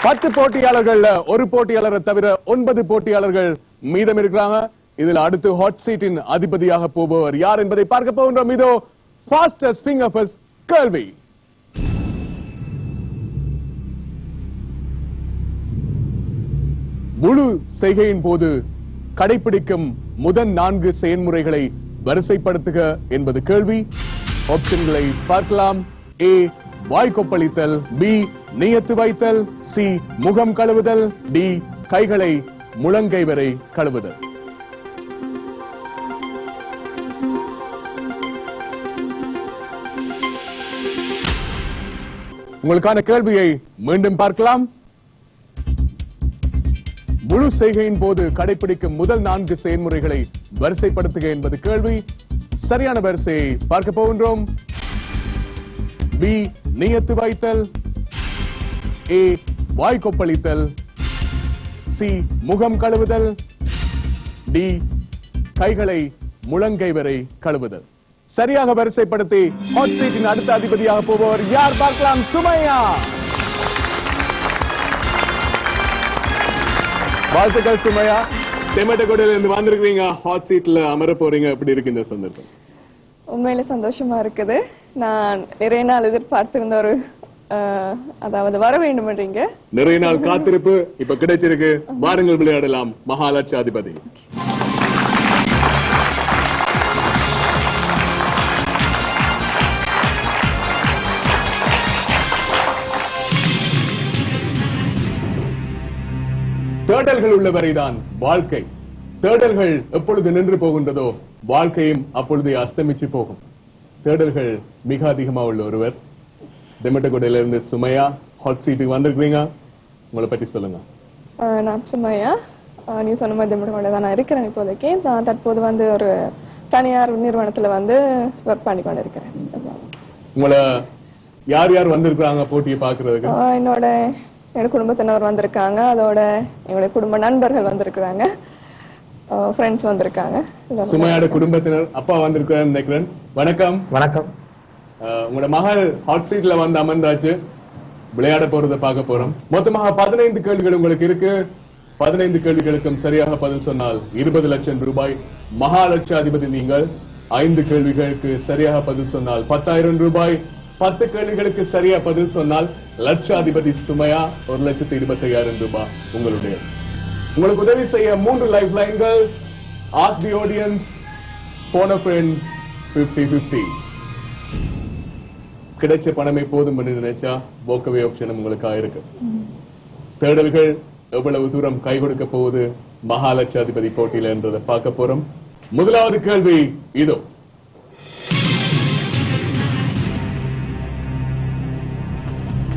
S5: 10 போட்டியாளர்கள்ல ஒரு போட்டியாளரை தவிர 9 போட்டியாளர்கள் மீதம் இருக்கிறாங்க. இதுல அடுத்து ஹாட் சீட்டின் அதிபதியாக போபவர் யார் என்பதை பார்க்க போகின்றோம். இதோ ஃபாஸ்டஸ்ட் ஃபிங்கர் ஃபர்ஸ்ட் கேள்வி. முழு செய்கையின் போது கடைபிடிக்கும் முதல் 4 செயல்முறைகளை வரிசைப்படுத்துக என்பது கேள்வி. ஆப்ஷன்களை பார்க்கலாம். A வாய் கொப்பளித்தல், B நியத்து வைத்தல், C முகம் கழுவுதல், D கைகளை முழங்கை வரை கழுவுதல். உங்களுக்கான கேள்வியை மீண்டும் பார்க்கலாம். முழு செய்கையின் போது கடைபிடிக்கும் முதல் 4 செயல்முறைகளை வரிசைப்படுத்துக என்பது கேள்வி. சரியான வரிசையை பார்க்க போகின்றோம். B நியத்து வைத்தல், A வாய் கொப்பளித்தல், C முகம் கழுவுதல், D கைகளை முழங்கை வரை கழுவுதல். சரியாக வரிசைப்படுத்தி ஹாட் சீட்டின் அடுத்த அதிபதியாக போபவர் யார் பார்க்கலாம். சுமையா. வாழ்த்துக்கள் சுமையா. தெமட்டகோடையில இருந்து வந்திருக்கீங்க, ஹாட் சீட்ல அமர போறீங்க. எப்படி இருக்கு இந்த சந்தர்ப்பம்?
S10: உண்மையில சந்தோஷமா இருக்குது. நான் நிறைய நாள் எதிர்பார்த்திருந்த ஒரு அதாவது வர வேண்டும் என்றீங்க.
S5: நிறைய நாள் காத்திருப்பு இப்ப கிடைச்சிருக்கு. வாருங்கள் விளையாடலாம் மகாலட்சாதிபதி. தேடல்கள் உள்ளவரைதான் வாழ்க்கை. தேடல்கள் எப்பொழுது நின்று போகின்றதோ வாழ்க்கையும் அப்பொழுது அஸ்தமிச்சு போகும். தேடல்கள் மிக அதிகமா உள்ள ஒருவர். தெமட்டகோடையில இருந்து சுமையா ஹாட் சீட்டுக்கு வந்திருக்கீங்க. உங்களை பற்றி சொல்லுங்க.
S10: நான் சுமையா. நீ சொன்ன மாதிரி தெமட்டகோடையில தான் நான் இருக்கிறேன். இப்போதைக்கு நான் தற்போது வந்து ஒரு தனியார் நிறுவனத்துல வந்து ஒர்க் பண்ணி கொண்டு இருக்கிறேன்.
S5: உங்களை யார் யார் வந்திருக்காங்க போட்டியை பாக்குறதுக்கு?
S10: என்னோட குடும்பத்தினர் வந்திருக்காங்க. அதோட எங்களுடைய குடும்ப நண்பர்கள் வந்திருக்கிறாங்க. ஃப்ரெண்ட்ஸ் வந்திருக்காங்க.
S5: சுமையோட குடும்பத்தினர் அப்பா வந்திருக்காரு நினைக்கிறேன். வணக்கம்.
S11: வணக்கம்.
S5: உங்களோட மகள் ஹாட் சீட்ல வந்து அமர்ந்தாச்சு. விளையாட போறதை பார்க்க போறோம். மொத்தமாக 15 கேள்விகள் உங்களுக்கு இருக்கு. 15 கேள்விகளுக்கும் சரியாக பதில் சொன்னால் 20 லட்சம் ரூபாய். மகாலட்சாதிபதி நீங்கள். 5 கேள்விகளுக்கு சரியாக பதில் சொன்னால் 10,000 ரூபாய். 10 கேள்விகளுக்கு சரியா பதில் சொன்னால் லட்சாதிபதி சுமையா 1,25,000 ரூபாய் உங்களுடைய. உங்களுக்கு உதவி செய்ய 3 லைஃப் லைன்கள். Ask the audience, phone a friend, 50-50. கிடைச்ச பணமே போதும் என்று நினைச்சா போக்கவே ஆப்ஷன் உங்களுக்காக இருக்கு. தேடல்கள் எவ்வளவு தூரம் கை கொடுக்க போகுது மகாலட்சாதிபதி போட்டியில என்றதை பார்க்க போறோம். முதலாவது கேள்வி இதோ.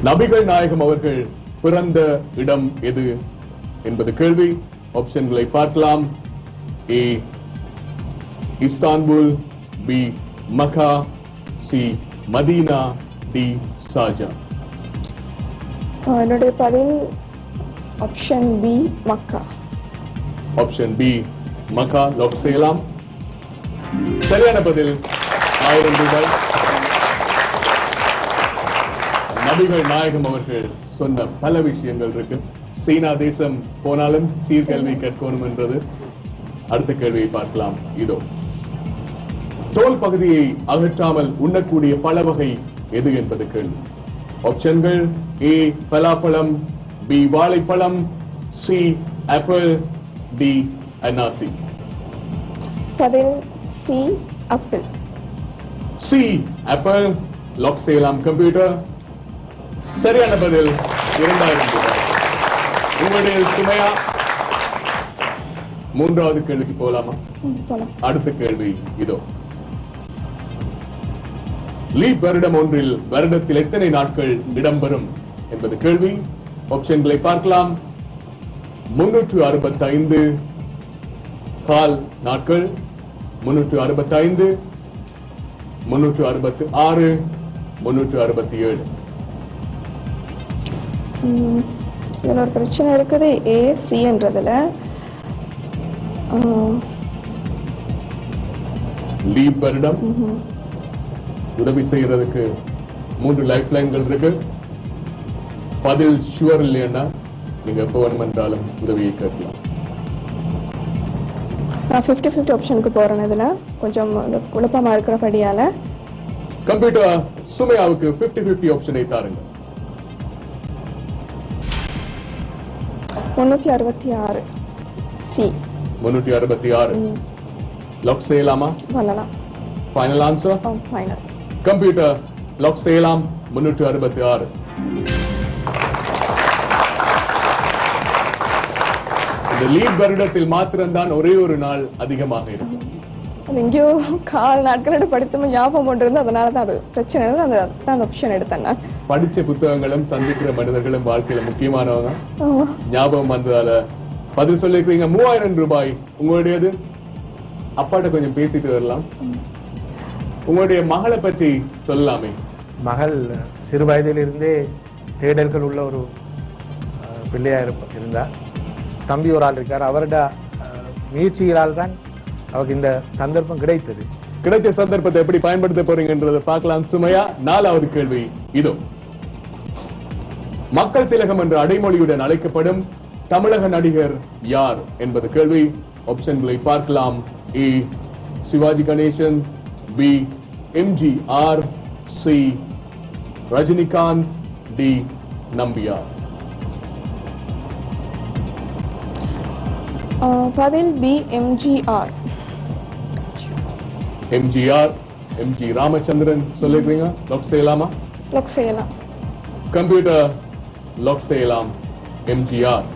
S5: நபிகள் நாயகம் அவர்கள் பிறந்த இடம் எது என்பது கேள்வி. ஆப்ஷன்களை பார்க்கலாம். ஏ இஸ்தான்புல், பி மக்கா, சி மதீனா, டி ஷார்ஜா.
S10: என்னுடைய பதில் ஆப்ஷன் பி மக்கா.
S5: ஆப்ஷன் பி மக்கா லாக் செய்யலாம். சரியான பதில் 1000 ரூபாய். நபிகள் நாயகம் அவர்கள் சொன்ன பல விஷயங்கள் இருக்கு. சீனா தேசம் போனாலும் சீர்கல்வி கற்கணும் என்றது. அடுத்த கேள்வியை பார்க்கலாம் இதோ. தோல் பகுதியை அகற்றாமல் உண்ணக்கூடிய பழ வகை எது என்பது கேள்வி. ஆப்ஷன்கள் ஏ பலாப்பழம், பி வாழைப்பழம், சி ஆப்பிள், டி அன்னாசி.
S10: பதில் C apple.
S5: C apple lock செய்யலாம் கம்ப்யூட்டர். சரியான பதில் 2000 ரூபாய். உங்களுடைய சுமையா மூன்றாவது கேள்விக்கு போலாமா? அடுத்த கேள்வி இதோ. லீப் வருடம் ஒன்றில் வருடத்தில் எத்தனை நாட்கள் இடம்பெறும் என்பது கேள்வி. ஆப்ஷன்களை பார்க்கலாம். 365 கால் நாட்கள், 365, 366, 367.
S10: இதுல ஒரு பிரச்சனை இருக்குது. ஏ சி என்றதுல
S5: லீப் வருடம் உதவி செய்யறதுக்கு 3 லைஃப் லைன்கள் இருக்கு. பதில் ஷுவர் இல்லையா நீங்க எப்ப வேணுமென்றாலும் உதவியை கேட்கலாம்.
S10: நான் 50-50 ஆப்ஷனுக்கு போறேன். இதுல கொஞ்சம் குழப்பமா இருக்கிறபடியால
S5: கம்ப்யூட்டர் சுமையாவுக்கு 50-50 ஆப்ஷனை தாருங்க.
S10: 366 சி.
S5: 366 லாக் செய்யலாமா?
S10: பண்ணலாம்.
S5: Final answer?
S10: Final.
S5: Computer lock செய்யலாம். 366. இந்த லீப் வருடத்தில் மாத்திரம்தான் ஒரே ஒரு நாள் அதிகமாக இருக்கும்.
S10: எங்கேயோ கால் நாட்களோட படித்து ஞாபகம் கொண்டிருந்து அதனால தான் அது பிரச்சனை. அந்த ஆப்ஷன் எடுத்தேன்.
S5: படிச்ச புத்தகங்களும் சந்திக்கிற மனிதர்களும் வாழ்க்கையில முக்கியமானவங்க. ஞாபகம் வந்ததால பதில் சொல்லிருக்கீங்க. 3000 ரூபாய் உங்களுடையது. அப்பாட்ட கொஞ்சம் பேசிட்டு வரலாம். உங்களுடைய மகளை பற்றி சொல்லலாமே.
S11: மகள் சிறு வயதிலிருந்தே தேடல்கள் உள்ள ஒரு பிள்ளையா இருந்தா. தம்பி ஒரு ஆள் இருக்கார். அவரோட முயற்சிகளால் தான் அவருக்கு இந்த சந்தர்ப்பம் கிடைத்தது.
S5: கிடைச்ச சந்தர்ப்பத்தை எப்படி பயன்படுத்த போறீங்கன்றதை பார்க்கலாம். சுமையா நாலாவது கேள்வி இதோ. மக்கள் திலகம் என்ற அடைமொழியுடன் அழைக்கப்படும் தமிழக நடிகர் யார் என்பது கேள்வி. ஆப்ஷன்களை பார்க்கலாம். A Sivaji Ganesan, B MGR, C Rajinikanth, D Nambiar.
S10: பதில் B MGR.
S5: MGR, MG Ramachandran சொல்லிருக்கீங்க. லாக் செய்யலாமா?
S10: லாக் செய்யலாம்.
S5: கம்ப்யூட்டர் லாக் செய்யலாம். எம்ஜிஆர்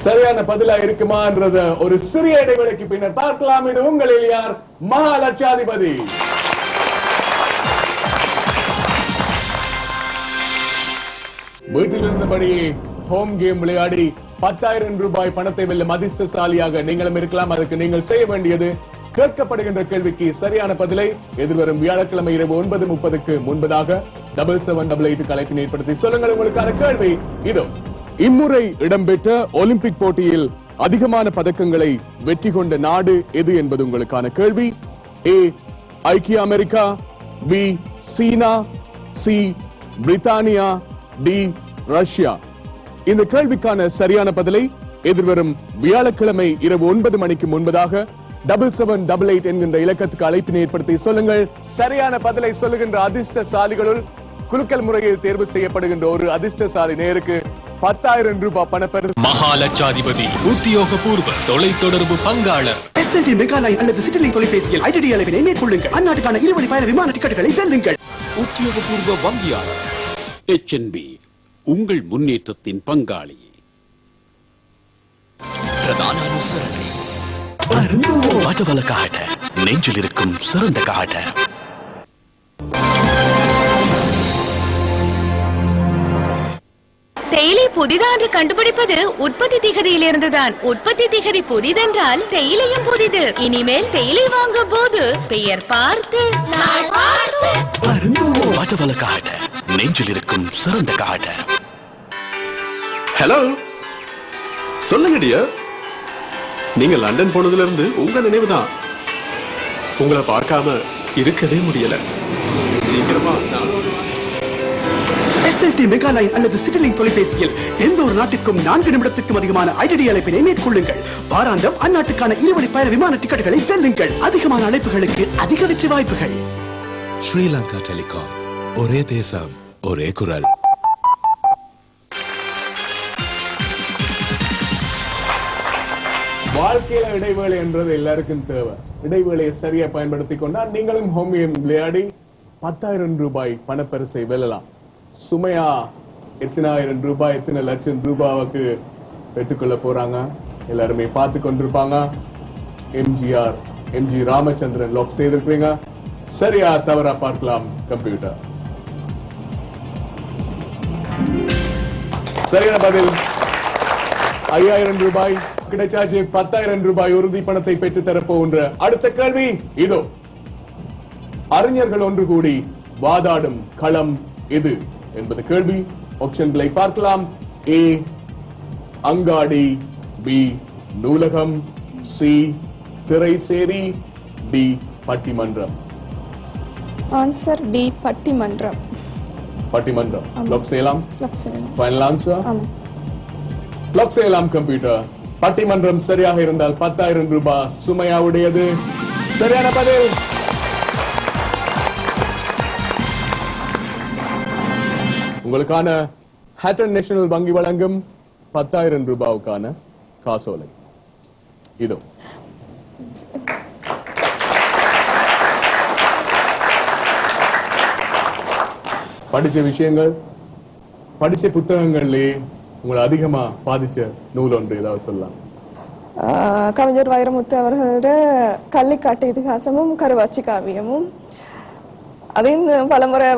S5: சரியான பதிலா இருக்குமா என்றத ஒரு சிறிய இடைவெளிக்கு பின்னர் பார்க்கலாம். இது உங்களில் யார் மகாலட்சாதிபதி. வீட்டில் இருந்தபடியே ஹோம் கேம் விளையாடி 10,000 ரூபாய் பணத்தை வெல்லும் அதிர்ஷ்டசாலியாக நீங்களும் இருக்கலாம். அதுக்கு நீங்கள் செய்ய வேண்டியது கேட்கப்படுகின்ற கேள்விக்கு சரியான பதிலை எதிர்வரும் வியாழக்கிழமை இரவு 9:30க்கு முன்பதாக 7788 அழைப்பினை ஏற்படுத்தி சொல்லுங்கள். உங்களுக்கான கேள்வி இதோ. இம்முறை இடம்பெற்ற ஒலிம்பிக் போட்டியில் அதிகமான பதக்கங்களை வெற்றி கொண்ட நாடு எது என்பது உங்களுக்கான கேள்வி. ஏ ஐக்கிய அமெரிக்கா, பி சீனா, சி பிரித்தானியா, டி ரஷ்யா. இந்த கேள்விக்கான சரியான பதிலை எதிர்வரும் வியாழக்கிழமை இரவு 9 மணிக்கு முன்பதாக 7788 என்கின்ற இலக்கத்துக்கு அழைப்பினை ஏற்படுத்தி சொல்லுங்கள். சரியான பதிலை சொல்லுகின்ற அதிர்ஷ்டசாலிகளுள் குலுக்கல் முறையில் தேர்வு செய்யப்படுகின்ற ஒரு அதிர்ஷ்டசாலி நேருக்கு 10,000 ரூபாய் பணப்பரிசு.
S1: மகாலட்சாதிபதி உத்தியோகபூர்வ தொலைத்தொடர்பு பங்காளர்.
S2: SLT மெகா லைன் அல்லது சிட்டிலிங் தொலைபேசியில் IDD அழைப்பினை மேற்கொள்ளுங்கள். அந்நாட்டுக்கான 20 வழி பயண விமான டிக்கெட்டுகளை வெல்லுங்கள்.
S1: உத்தியோகபூர்வ வங்கியாளர்.
S3: HNB உங்கள் முன்னேற்றத்தின் பங்காளி.
S1: பிரதான அனுசரணை.
S4: வடவலக்காக நெஞ்சில் இருக்கும் சிறந்த காட.
S8: தேயிலை புதிதான்று கண்டுபிடிப்பது உற்பத்தி திகதியிலிருந்துதான். உற்பத்தி திகதி புதிதென்றால் தேயிலையும் புதிது. இனிமேல் தேயிலை வாங்கும் போது பெயர் பார்த்து நாள் பார்த்து.
S4: வடவலக்காக நெஞ்சில் இருக்கும் சிறந்த காட. ஹலோ, சொல்லுங்க டியர். நீங்க லண்டன் போனதுல இருந்து உங்க நினைவுதான். உங்களை பார்க்காம இருக்கவே முடியல. சீக்கிரமா
S2: SLT மெகா லைன் அல்லது சிட்டிலிங் தொலைபேசியில் எந்த ஒரு நாட்டுக்கும் 4 நிமிடத்துக்கும் அதிகமான IDD அழைப்பினை மேற்கொள்ளுங்கள். வாராந்தம் அந்நாட்டுக்கான 20 வழி பயண விமான டிக்கெட்டுகளை வெல்லுங்கள். அதிகமான அழைப்புகளுக்கு அதிக வெற்றி வாய்ப்புகள்.
S4: ஸ்ரீலங்கா டெலிகாம், ஒரே தேசம் ஒரே குரல்.
S5: வாழ்க்கையில இடைவேளை என்றது எல்லாருக்கும் தேவை. இடைவேளையை சரியா பயன்படுத்தி கொண்டால் நீங்களும் ஹோமியம் விளையாடி 10,000 ரூபாய் பணப்பரிசை வெல்லலாம். சுமையா எத்தனை ஆயிரம் ரூபாய், எத்தனை லட்சம் ரூபாய்க்கு பெற்றுக்கொள்ள போறாங்க எல்லாருமே பார்த்து கொண்டிருப்பாங்க. MG ராமச்சந்திரன் லாக் செய்திருப்பீங்க. சரியா தவறா பார்க்கலாம் கம்ப்யூட்டர். சரியான பதில் 5,000 ரூபாய் கிடைச்சாச்சு. 10,000 ரூபாய் உறுதி பணத்தை பெற்று தரப்போகின்ற அடுத்த கேள்வி இதோ. அறிஞர்கள் ஒன்று கூடி வாதாடும் களம் இது என்பது கேள்வி. ஆப்ஷன்களை பார்க்கலாம். A அங்காடி, B நூலகம், C திரைசேரி, D பட்டிமன்றம்.
S10: ஆன்சர் டி பட்டிமன்றம்.
S5: பட்டிமன்றம் லாக் செய்யலாம். ஃபைனல் ஆன்சர்
S10: ஆமா.
S5: லாக் செய்யலாம் கம்ப்யூட்டர். பட்டிமன்றம் சரியாக இருந்தால் 10,000 ரூபாய் சுமையாவுடையது. சரியான பதில். உங்களுக்கான ஹேட்டன் நேஷனல் வங்கி வழங்கும் 10,000 ரூபாவுக்கான காசோலை இதோ. படிச்ச விஷயங்கள், படிச்ச புத்தகங்கள்லயே உங்களை அதிகமா பாதிச்ச நூல் ஒன்று ஏதாவது சொல்லலாம்.
S10: கவிஞர் வைரமுத்து அவர்களோட கள்ளிக்காட்டு இதிகாசமும் கருவாச்சி காவியமும் அதையும் பலமுறை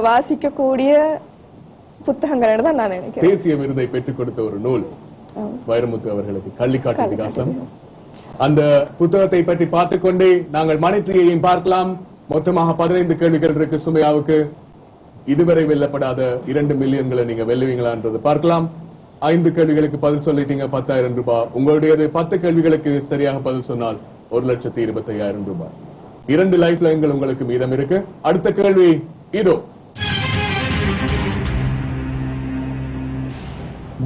S10: வாசிக்கக்கூடிய புத்தகங்கள் தான் நான் நினைக்கிறேன்.
S5: தேசிய விருதை பெற்றுக் கொடுத்த ஒரு நூல் வைரமுத்து அவர்களுக்கு கள்ளிக்காட்டு இதிகாசம். அந்த புத்தகத்தை பற்றி பார்த்துக்கொண்டே நாங்கள் மணித்திரியையும் பார்க்கலாம். மொத்தமாக 15 கேள்விகள் இருக்கு சுமையாவுக்கு. இதுவரை வெல்லப்படாத 2 மில்லியன்களை நீங்க வெல்லுவீங்களான்றது பார்க்கலாம். 5 கேள்விகளுக்கு பதில் சொல்லிட்டீங்க, 10,000 ரூபாய் உங்களுடையது. 10 கேள்விகளுக்கு சரியாக பதில் சொன்னால் 1,25,000 ரூபாய். 2 லைஃப் லைன்கள் உங்களுக்கு மீதம் இருக்கு. அடுத்த கேள்வி இதோ.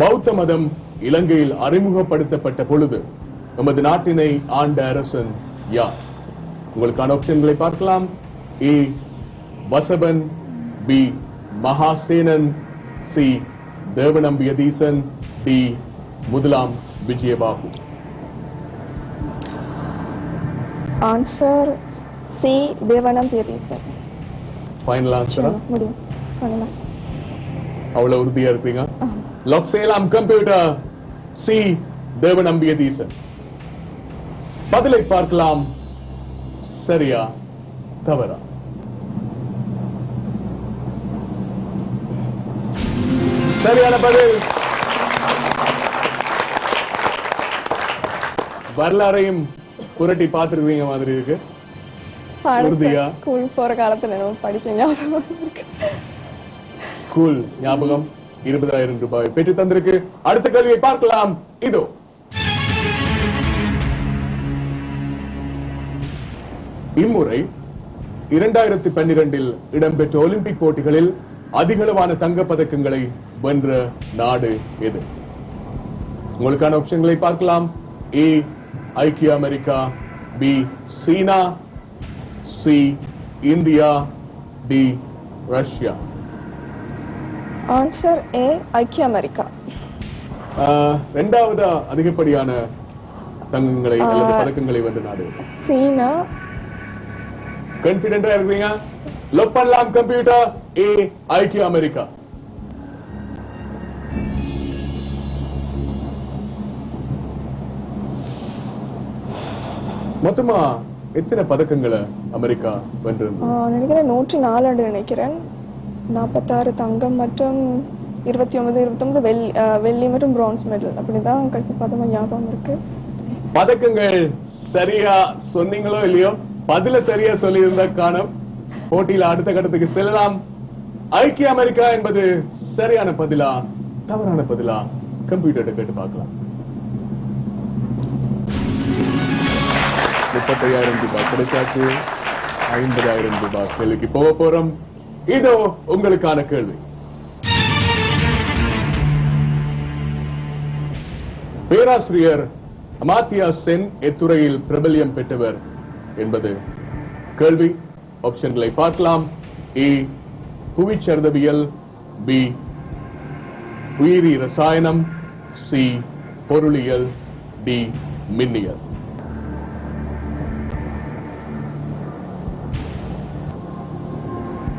S5: பௌத்த மதம் இலங்கையில் அறிமுகப்படுத்தப்பட்ட பொழுது நமது நாட்டினை ஆண்ட அரசன் யார்? உங்களுக்கான ஆப்ஷன்களை பார்க்கலாம். A வசபன், B Mahasenan, C Devanampiyatissa, D முதலாம் Vijayabahu.
S10: Answer C Devanampiyatissa.
S5: Final answer
S10: முடியும் பண்ணலாம்.
S5: அவ்வளவு உறுதியா இருப்பீங்க? லாக் செய்யலாம் கம்ப்யூட்டர். C தேவநம்பியதீசன். பதிலை பார்க்கலாம். சரியா தவறா? சரியான பதில். வரலாறையும் புரட்டி பார்த்துருவீங்க மாதிரி இருக்கு.
S10: ஸ்கூல் போற காலத்துல நம்ம படிச்ச ஞாபகம் இருக்கு.
S5: ஸ்கூல் ஞாபகம் 20,000 ரூபாய் பெற்று தந்திருக்கு. அடுத்த கேள்வியை பார்க்கலாம் இதோ. இம்முறை 2012 இடம்பெற்ற ஒலிம்பிக் போட்டிகளில் அதிகளவான தங்க பதக்கங்களை வென்ற நாடு எது? உங்களுக்கான ஆப்ஷன்களை பார்க்கலாம். A ஐக்கிய அமெரிக்கா, பி சீனா, C India, D Russia.
S10: Answer A ஐக்கிய அமெரிக்கா.
S5: இரண்டாவது அதிகப்படியான தங்கங்களை அல்லது பதக்கங்களை வென்ற நாடு
S10: சீனா.
S5: கான்ஃபிடென்ட்டா இருக்கீங்க? லாக் பண்ணலாம் கம்ப்யூட்டர். ஏ ஐக்கிய அமெரிக்கா. மொத்தமா எத்தனை பதக்கங்களை அமெரிக்கா வென்றிருந்தது?
S10: நினைக்கிறேன் 104 நினைக்கிறேன். 46 தங்கம் மற்றும் 29 வெள்ளி மற்றும் பிரான்ஸ் மெடல். அப்படிதான் கடைசி பார்த்தா ஞாபகம் இருக்கு.
S5: பதக்கங்கள் சரியா சொன்னீங்களோ இல்லையோ, பதில சரியா சொல்லி இருந்த காரணம் போட்டியில அடுத்த கட்டத்துக்கு செல்லலாம். ஐக்கிய அமெரிக்கா என்பது சரியான பதிலா தவறான பதிலா கம்ப்யூட்டர் கேட்டு பார்க்கலாம். 35,000 ரூபாய் கிடைச்சாச்சு. 50,000 ரூபாய் கேள்விக்கு போக போறோம். இதோ உங்களுக்கான கேள்வி. பேராசிரியர் அமாத்தியா சென் எத்துறையில் பிரபல்யம் பெற்றவர் என்பது கேள்வி. ஆப்ஷன்களை பார்க்கலாம். ஏ புவிச்சரிதவியல், பி உயிரி ரசாயனம், சி பொருளியல், டி மின்னியல்.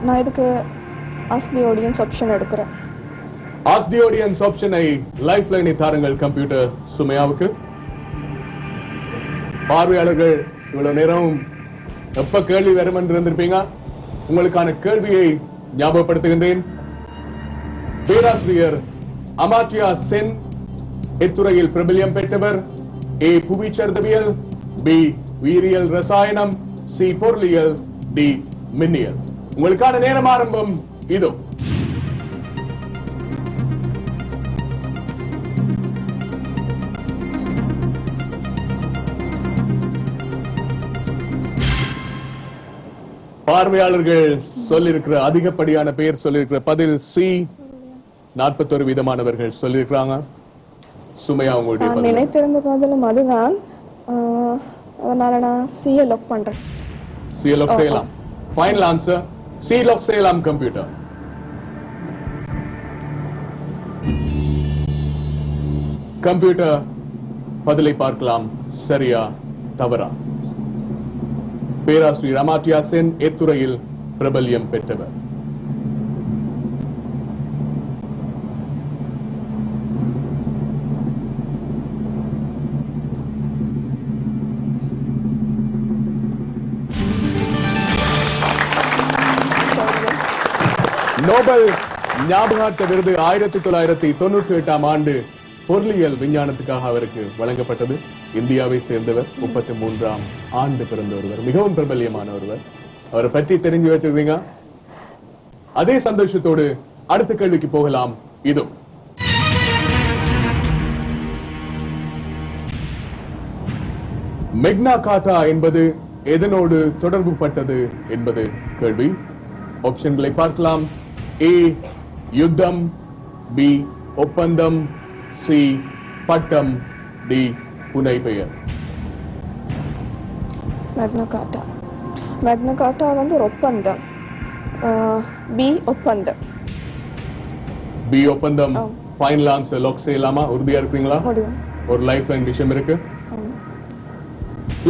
S10: நான் இதுக்கு ஆஸ்க் தி ஆடியன்ஸ் ஆப்ஷன் எடுக்கிறேன்.
S5: ஆஸ்க் தி ஆடியன்ஸ் ஆப்ஷனை லைஃப் லைனை தாருங்கள் கம்ப்யூட்டர் சுமையாவுக்கு. பார்வையாளர்கள் இவ்வளவு நேரம் எப்ப கேள்வி வரும் என்று இருந்திருப்பீங்க. உங்களுக்கான கேள்வியை ஞாபகப்படுத்துகின்றேன். பேராசிரியர் அமாத்தியா சென் எத்துறையில் பிரபல்யம் பெற்றவர். ஏ புவிச்சரிதவியல், பி உயிரியல் ரசாயனம், சி பொருளியல், டி மின்னியல். உங்களுக்கான நேரம் ஆரம்பம் இதோ. பார்வையாளர்கள் சொல்லிருக்கிற அதிகப்படியான பெயர் சொல்லிருக்கிற பதில் சி. 41 வீதமானவர்கள் சொல்லிருக்கிறாங்க. சுமையா உங்களுடைய பதில்?
S10: நினைத்திருந்த பதிலும் அதுதான். அதனால நான் சியை லாக் பண்றேன்.
S5: சியை லாக் செய்யலாம். ஃபைனல் ஆன்சர் சி லாக் செய்யலாம் கம்ப்யூட்டர். கம்ப்யூட்டர் பதிலை பார்க்கலாம். சரியா தவறா? பேராசிரியர் அமாத்தியா சென் எத்துறையில் பிரபல்யம் பெற்றவர். நோபல் ஞாபகார்த்த விருது 1998 ஆண்டு பொருளியல் விஞ்ஞானத்துக்காக அவருக்கு வழங்கப்பட்டது. இந்தியாவை சேர்ந்தவர், 33ஆம் ஆண்டு பிறந்த ஒருவர், மிகவும் பிரபல்யமான ஒருவர். அவரை பற்றி தெரிஞ்சு வச்சிருக்கீங்க. அதே சந்தோஷத்தோடு அடுத்த கேள்விக்கு போகலாம். இதோ மெக்னா கார்ட்டா என்பது எதனோடு தொடர்பு பட்டது என்பது கேள்வி. ஆப்ஷன்களை பார்க்கலாம். ஏ யுத்தம், பி ஒப்பந்தம், சி பட்டம், டி புனை பெயர்.
S10: மேக்னா கார்ட்டா. மேக்னா கார்ட்டா வந்து ஒரு ஒப்பந்தம். பி ஒப்பந்தம்.
S5: பி ஒப்பந்தம் ஃபைனல் ஆன்சர் லாக் செய்யலாமா? உறுதியா இருக்கீங்களா? ஒரு லைஃப் லைன் விஷயம் இருக்கு.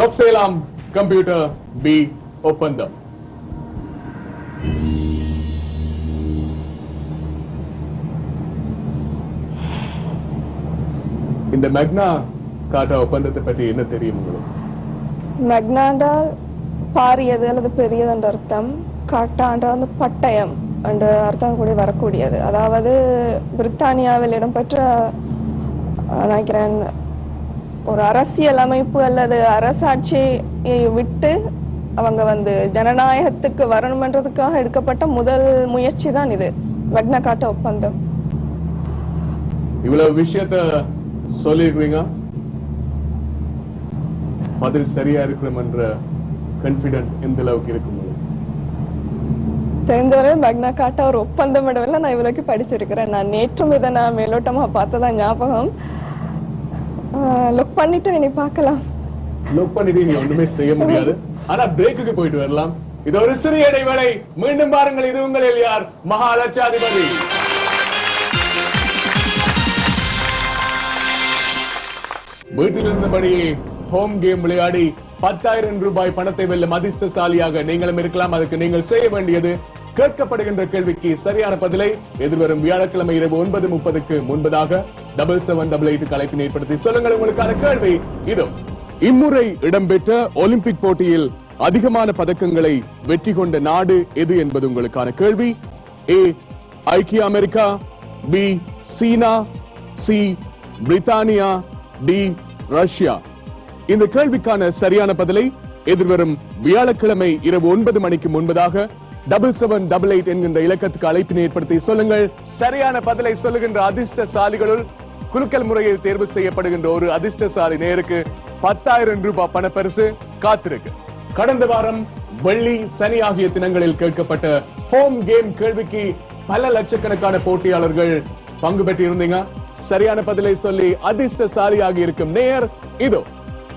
S5: லாக் செய்யலாம் கம்ப்யூட்டர். பி ஒப்பந்தம். இந்த மெக்னா கார்ட்டா ஒப்பந்தத்தை பற்றி என்ன தெரியும் உங்களுக்கு?
S10: மெக்னாண்டால் பாரியது அல்லது பெரியது என்ற அர்த்தம். காட்டாண்டா வந்து பட்டயம் என்ற அர்த்தம் கூட வரக்கூடியது. அதாவது பிரித்தானியாவில் இடம்பெற்ற நினைக்கிறேன் ஒரு அரசியல் அமைப்பு அல்லது அரசாட்சியை விட்டு அவங்க வந்து ஜனநாயகத்துக்கு வரணும்ன்றதுக்காக எடுக்கப்பட்ட முதல் முயற்சி தான் இது, மெக்னா கார்ட்டா ஒப்பந்தம்.
S5: இவ்வளவு விஷயத்த சொல்லிருக்கீங்க. பதில் சரியா இருக்கிறோம் என்ற கான்ஃபிடென்ட் எந்த அளவுக்கு இருக்கும்?
S10: தெரிந்தவரை மெக்னா கார்ட்டா ஒரு ஒப்பந்தம் இடவில்லை. நான் இவ்வளவுக்கு படிச்சிருக்கிறேன். நான் நேற்றும் இதை நான் மேலோட்டமா பார்த்ததான் ஞாபகம். லுக் பண்ணிட்டு இனி பார்க்கலாம்.
S5: லுக் பண்ணிட்டு ஒண்ணுமே செய்ய முடியாது. ஆனா பிரேக்குக்கு போயிட்டு வரலாம். இது ஒரு சிறிய இடைவேளை. மீண்டும் பாருங்கள், இது உங்களில் யார் மகாலட்சாதிபதி. வீட்டில் இருந்தபடியே ஹோம் கேம் விளையாடி 10,000 ரூபாய் பணத்தை வெல்லும் அதிர்ஷ்டசாலியாக நீங்களும் இருக்கலாம். அதுக்கு நீங்கள் செய்ய வேண்டியது, கேட்கப்படுகின்ற கேள்விக்கு சரியான பதிலை எதிர்வரும் வியாழக்கிழமை இரவு 9:30க்கு முன்பதாக 7788 அழைப்பினை ஏற்படுத்தி சொல்லுங்கள். உங்களுக்கான கேள்வி இதோ. இம்முறை இடம்பெற்ற ஒலிம்பிக் போட்டியில் அதிகமான பதக்கங்களை வெற்றி கொண்ட நாடு எது என்பது உங்களுக்கான கேள்வி. ஏ ஐக்கிய அமெரிக்கா, பி சீனா, சி பிரித்தானியா, டி ரஷ்யா. இந்த கேள்விக்கான சரியான பதிலை எதிர்வரும் வியாழக்கிழமை இரவு 9 மணிக்கு முன்பதாக 7788 என்கின்ற இலக்கத்துக்கு அழைப்பினை ஏற்படுத்தி சொல்லுங்கள். சரியான பதிலை சொல்லுகின்ற அதிர்ஷ்டசாலிகளுள் குலுக்கல் முறையில் தேர்வு செய்யப்படுகின்ற ஒரு அதிர்ஷ்டசாலி நேருக்கு 10,000 ரூபாய் பணப்பரிசு காத்திருக்கு. கடந்த வாரம் வெள்ளி சனி ஆகிய தினங்களில் கேட்கப்பட்ட ஹோம் கேம் கேள்விக்கு பல லட்சக்கணக்கான போட்டியாளர்கள் பங்கு பெற்றிருந்தீங்க. சரியான பதிலை சொல்லி அதிர்ஷ்டசாலியாக இருக்கும் நேயர் இதோ.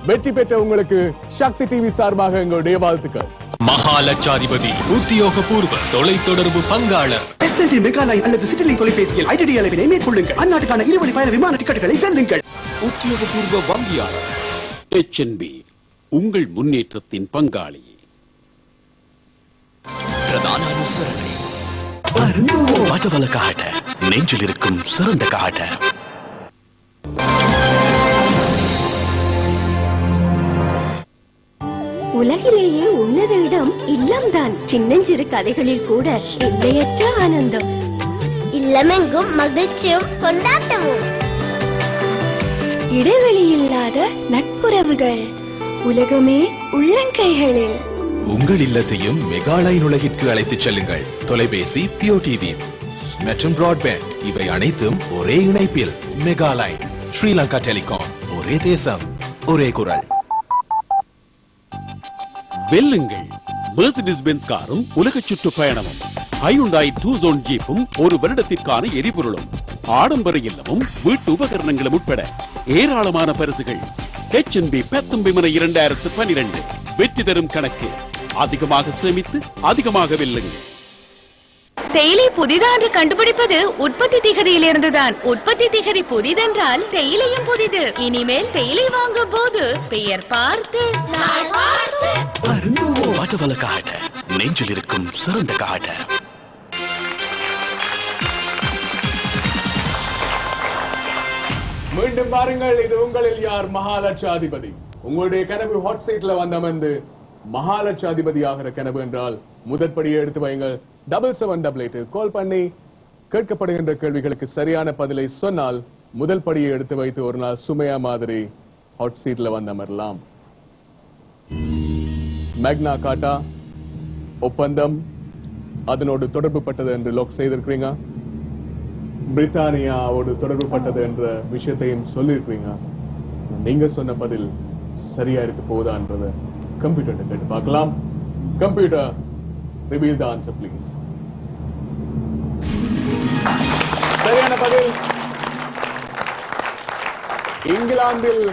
S5: வெற்றி பெற்ற உங்களுக்கு சக்தி டிவி சார்பாக எங்களுடைய வாழ்த்துக்கள்.
S1: மகாலட்சாதிபதி உத்தியோகபூர்வ தொலைத்தொடர்பு பங்காளர்.
S2: SLT மெகாலைன் அல்லது சிட்டிலிங் தொலைபேசியில் ஐடிடி அழைப்பினை மேற்கொள்ளுங்கள். அந்நாட்டுக்கான இருவழி பயண விமான டிக்கெட்டுகளை வெல்லுங்கள்.
S1: உத்தியோகபூர்வ வங்கியாளர்.
S3: HNB உங்கள் முன்னேற்றத்தின் பங்காளி.
S1: பிரதான அனுசரணை
S4: வடவல காட நெஞ்சில் இருக்கும் சிறந்த காட.
S12: உலகிலேயே உன்னத இடம் இல்லம்தான். சின்னஞ்சிறு கதைகளில் கூட எல்லையற்ற ஆனந்தம்.
S13: இல்லமெங்கும் மகிழ்ச்சியும் கொண்டாட்டமும்.
S12: இடைவெளி இல்லாத நட்புறவுகள். உலகமே உள்ளங்கைகளில்.
S14: உங்கள் இல்லத்தையும் மெகாலைன் உலகிற்கு அழைத்துச் செல்லுங்கள். தொலைபேசி, பியோ டிவி மற்றும் பிராட்பேண்ட் இவை அனைத்தும் ஒரே இணைப்பில். மெகாலைன், ஸ்ரீலங்கா டெலிகாம். ஒரே தேசம், ஒரே குரல்.
S3: வெல்லுங்கள் மெர்சிடிஸ் பென்ஸ் காரும் உலக சுற்றுப்பயணமும், ஹையுண்டாய் 2 ஜோன் ஜீப்பும் ஒரு வருடத்திற்கான எரிபொருளும், ஆடம்பர இல்லமும் வீட்டு உபகரணங்களும் உட்பட ஏராளமான பரிசுகள். HNB பெத்தும் விமன 2012 வெற்றி தரும் கணக்கு. அதிகமாக சேமித்து அதிகமாக வெல்லுங்கள்.
S8: தேயிலை புதிதாக கண்டுபிடிப்பது உற்பத்தி திகதியிலிருந்துதான். உற்பத்தி திகதி புதிதென்றால் தேயிலையும் புதிது. இனிமேல் தேயிலை வாங்கும் போது பெயர் பார்த்து
S4: வடவல காட நெஞ்சில் இருக்கும் சிறந்த காட.
S5: மீண்டும் பாருங்கள், இது உங்களில் யார் மகாலட்சாதிபதி. உங்களுடைய கனவு ஹாட் சீட்ல வந்தமர்ந்து மகாலட்சாதிபதி ஆகிற கனவு என்றால் முதற்படியை எடுத்து வையுங்கள். 7788 கால் பண்ணி கேட்கப்படுகின்ற கேள்விகளுக்கு சரியான பதிலை சொன்னால் முதல் படியை எடுத்து வைத்து ஒரு நாள் சுமையா மாதிரி ஹாட் சீட்ல வந்தமரலாம். மேக்னா காட்டா ஒப்பந்தம் அதனோடு தொடர்பு பட்டது என்று லாக் செய்திருக்கிறீங்க. பிரித்தானியாவோடு தொடர்பு பட்டது என்ற விஷயத்தையும் சொல்லியிருக்கிறீங்க. நீங்க சொன்ன பதில் சரியா இருக்க போதான்றத கம்ப்யூட்டர் கேட்டு பார்க்கலாம். Computer, reveal the answer please. சரியான பதில் இங்கிலாந்தில்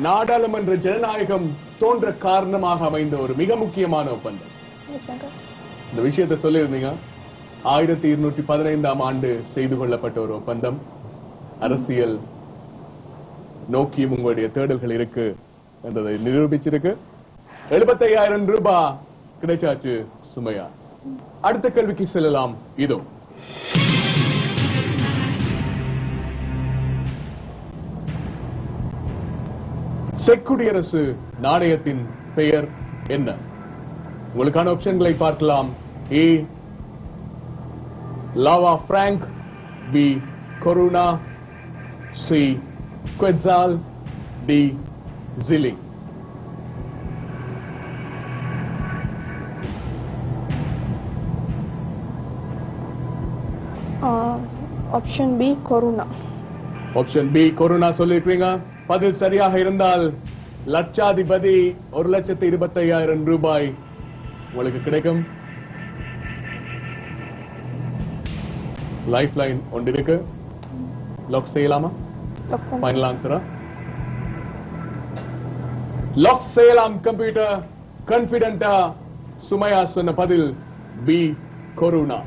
S5: நாடாளுமன்ற ஜனநாயகம் தோன்ற காரணமாக அமைந்த ஒரு மிக முக்கியமான ஒப்பந்தம். இந்த விஷயத்தை சொல்லியிருந்தீங்க. 1215ஆம் ஆண்டு செய்து கொள்ளப்பட்ட ஒரு ஒப்பந்தம். அரசியல் நோக்கியும் உங்களுடைய தேடல்கள் இருக்கு என்றதை நிரூபிச்சிருக்கு. 75,000 ரூபாய் கிடைச்சாச்சு சுமையா. அடுத்த கேள்விக்கு செல்லலாம். இதோ. செக்குடியரசு நாணயத்தின் பெயர் என்ன? உங்களுக்கான ஆப்ஷன்களை பார்க்கலாம். ஏ லாவா franc, B corona, C quetzal, D shilling.
S10: Option B corona.
S5: Option B corona சொல்லிருக்கீங்க. பதில் சரியாக இருந்தால் லட்சாதிபதி 1,25,000 ரூபாய் உங்களுக்கு கிடைக்கும். லைஃப் லைன் ஒன்று இருக்கு. லாக் செய்யலாமா? ஃபைனல் ஆன்சரா? லாக் செய்யலாம் கம்ப்யூட்டர். கான்பிடென்டா சுமையா சொன்ன பதில் பி கொரோனா.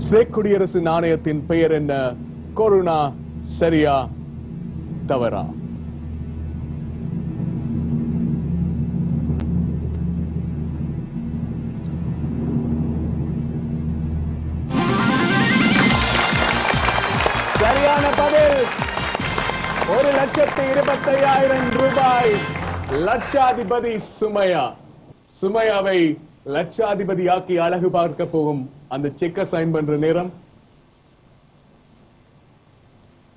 S5: செக் குடியரசு நாணயத்தின் பெயர் என்ன? கொரோனா. சரியா தவறா? சரியான பதில் 1,25,000 ரூபாய். லட்சாதிபதி சுமையா. சுமையாவை லட்சாதிபதியாக்கி அழகு பார்க்க போகும் அந்த செக்க சைன் பண்ற நேரம்.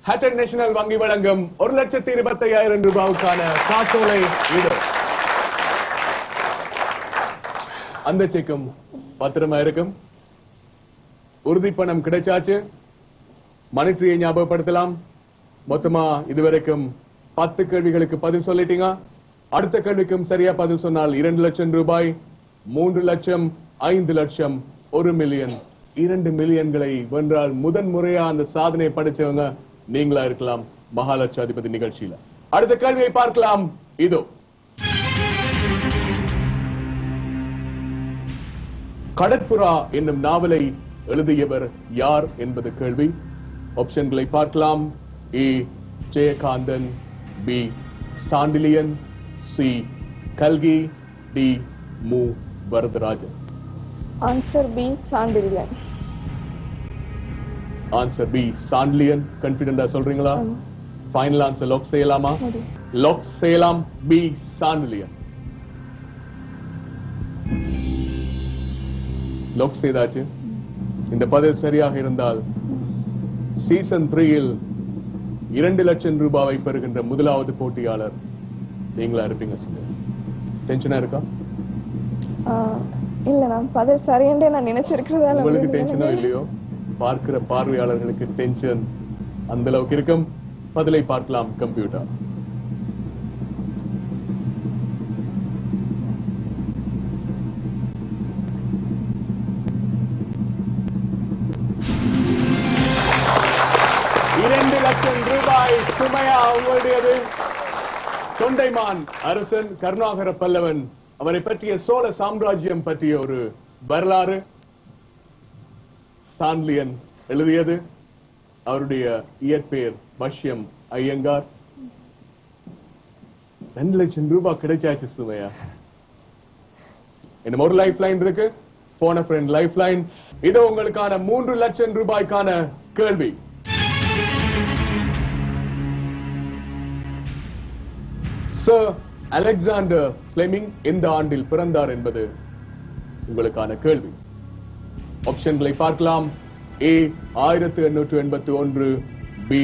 S5: ஹேட்டன் நேஷனல் வங்கி வழங்கும் 1,25,000 ரூபாய்க்கான காசோலை இது. அந்த செக்கும் பத்திரமா இருக்கும். உறுதி பணம் கிடைச்சாச்சு. மணிட்ரியை ஞாபகப்படுத்தலாம். மொத்தமா இதுவரைக்கும் 10 கேள்விகளுக்கு பதில் சொல்லிட்டீங்க. அடுத்த கேள்விக்கும் சரியா பதில் சொன்னால் 2 லட்சம் ரூபாய், 3 லட்சம், 5 லட்சம், 1 மில்லியன். 2 மில்லியன்களை வென்றால் முதன் முறையா அந்த சாதனை படைச்சவங்க நீங்களா இருக்கலாம் மகாலட்சாதிபதி நிகழ்ச்சியில. அடுத்த கேள்வியை பார்க்கலாம். இதோ. கடற்புறா என்னும் நாவலை எழுதியவர் யார் என்பது கேள்வி. ஆப்ஷன்களை பார்க்கலாம். A Jayakanthan, B Sandilyan, C கல்கி, D Mu Varadarajan.
S10: Answer B Sandilyan.
S5: Answer B Sandilyan. கான்ஃபிடென்ட்டா சொல்றீங்களா? ஃபைனல் ஆன்சர் லாக் செய்யலாமா? லாக் செய்யலாம். பி சாண்டிலியன். லாக் செய்தாச்சு. இந்த பதில் சரியாக இருந்தால் சீசன் 3 2 லட்சம் ரூபாயை பெறுகின்ற முதலாவது போட்டியாளர் நீங்களா இருப்பீங்க. டென்ஷனா இருக்கா?
S10: இல்ல, நான் பதில் சரின்னு நான் நினைச்சிருக்கிறதால
S5: உங்களுக்கு டென்ஷனோ இல்லையோ, பார்க்கிற பார்வையாளர்களுக்கு டென்ஷன் அந்த அளவுக்கு இருக்கும். பதிலை பார்க்கலாம் கம்ப்யூட்டர். ரூபாய் சுமையா உங்களுடையது. தொண்டைமான் அரசன் கருணாகர பல்லவன் அவரை பற்றிய சோழ சாம்ராஜ்யம் பற்றிய ஒரு வரலாறு சாண்டிலியன் எழுதியது. அவருடைய இயற்பெயர் பஷ்யம் ஐயங்கார். 2 லட்சம் ரூபாய் கிடைச்சாச்சு சுமையா. இன்னும் ஒரு லைஃப் லைன் இருக்கு. Phone a friend life line. இது உங்களுக்கான 3 லட்சம் ரூபாய்க்கான கேள்வி. சர் அலெக்சாண்டர் பிளெமிங் எந்த ஆண்டில் பிறந்தார் என்பது உங்களுக்கான கேள்வி. ஆப்ஷன்களை பார்க்கலாம். ஏ 1881, பி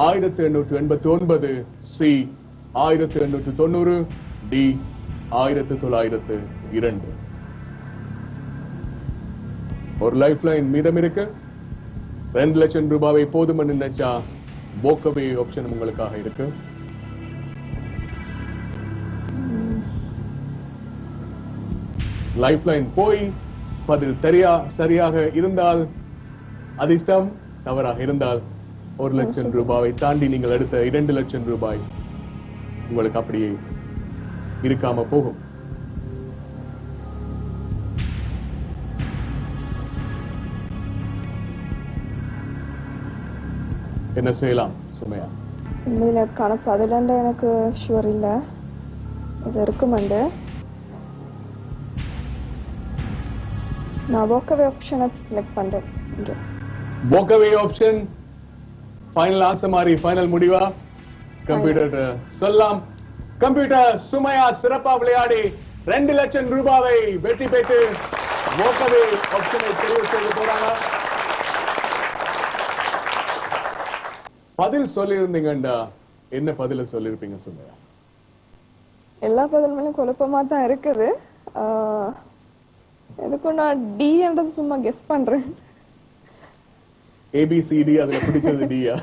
S5: 1889, சி 1890, டி 1902. ஒரு லைஃப் லைன் மீதம் இருக்கு. 2 லட்சம் ரூபாயை போதும் நினைச்சா walkaway ஆப்ஷன் உங்களுக்காக இருக்கு. லைஃப் லைன் போய் பதில் சரியாக இருந்தால் அதிர்ஷ்டம், தவறாக இருந்தால் 1 லட்சம் ரூபாயை தாண்டி நீங்கள் எடுத்த 2 லட்சம் ரூபாய் உங்களுக்கு அப்படியே இருக்காம போகும். என்ன செய்யலாம் சுமையா?
S10: இதுக்கான பதிலண்டு எனக்கு ஷுவர் இல்ல. இது இருக்குமண்டு. நான் walkaway ஆப்ஷனை செலக்ட் பண்றேன்.
S5: walkaway ஆப்ஷன் ஃபைனல் ஆன்சர் மாதிரி ஃபைனல் முடிவா? கம்ப்யூட்டர் சொல்லலாம். கம்ப்யூட்டர் சுமையா சிறப்பா விளையாடி 2 லட்சம் ரூபாயை வெற்றி பெற்று walkaway ஆப்ஷனை தெரிவு செய்து போறாங்க. பதில் சொல்லியிருந்தீங்கடா, என்ன பதில சொல்லிருப்பீங்க சுமையா?
S10: எல்லா பதிலுமே குழப்பமா தான் இருக்குது. எதுக்கும் நான் டி என்றது சும்மா கெஸ் பண்றேன்.
S5: ஏபிசிடி அதுல பிடிச்சது டியா?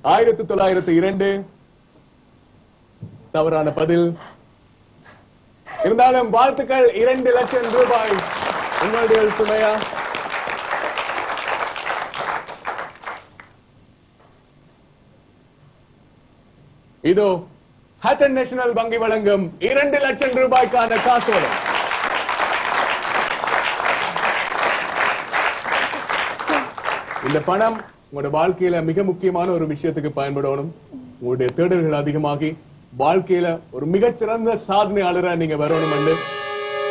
S5: 1902 தவறான பதில். இருந்தாலும் வாழ்த்துக்கள். 2 லட்சம் ரூபாய் உங்களுடைய சுமையா. இதோ ஹட்டன் நேஷனல் வங்கி வழங்கும் 2 லட்சம் ரூபாய்க்கான காசோலை. இந்த பணம் உங்களோட வாழ்க்கையில மிக முக்கியமான ஒரு விஷயத்துக்கு பயன்படணும். உங்களுடைய தேடல்கள் அதிகமாகி வாழ்க்கையில ஒரு மிகச்சிறந்த சாதனையாளரா நீங்க வரணும் என்று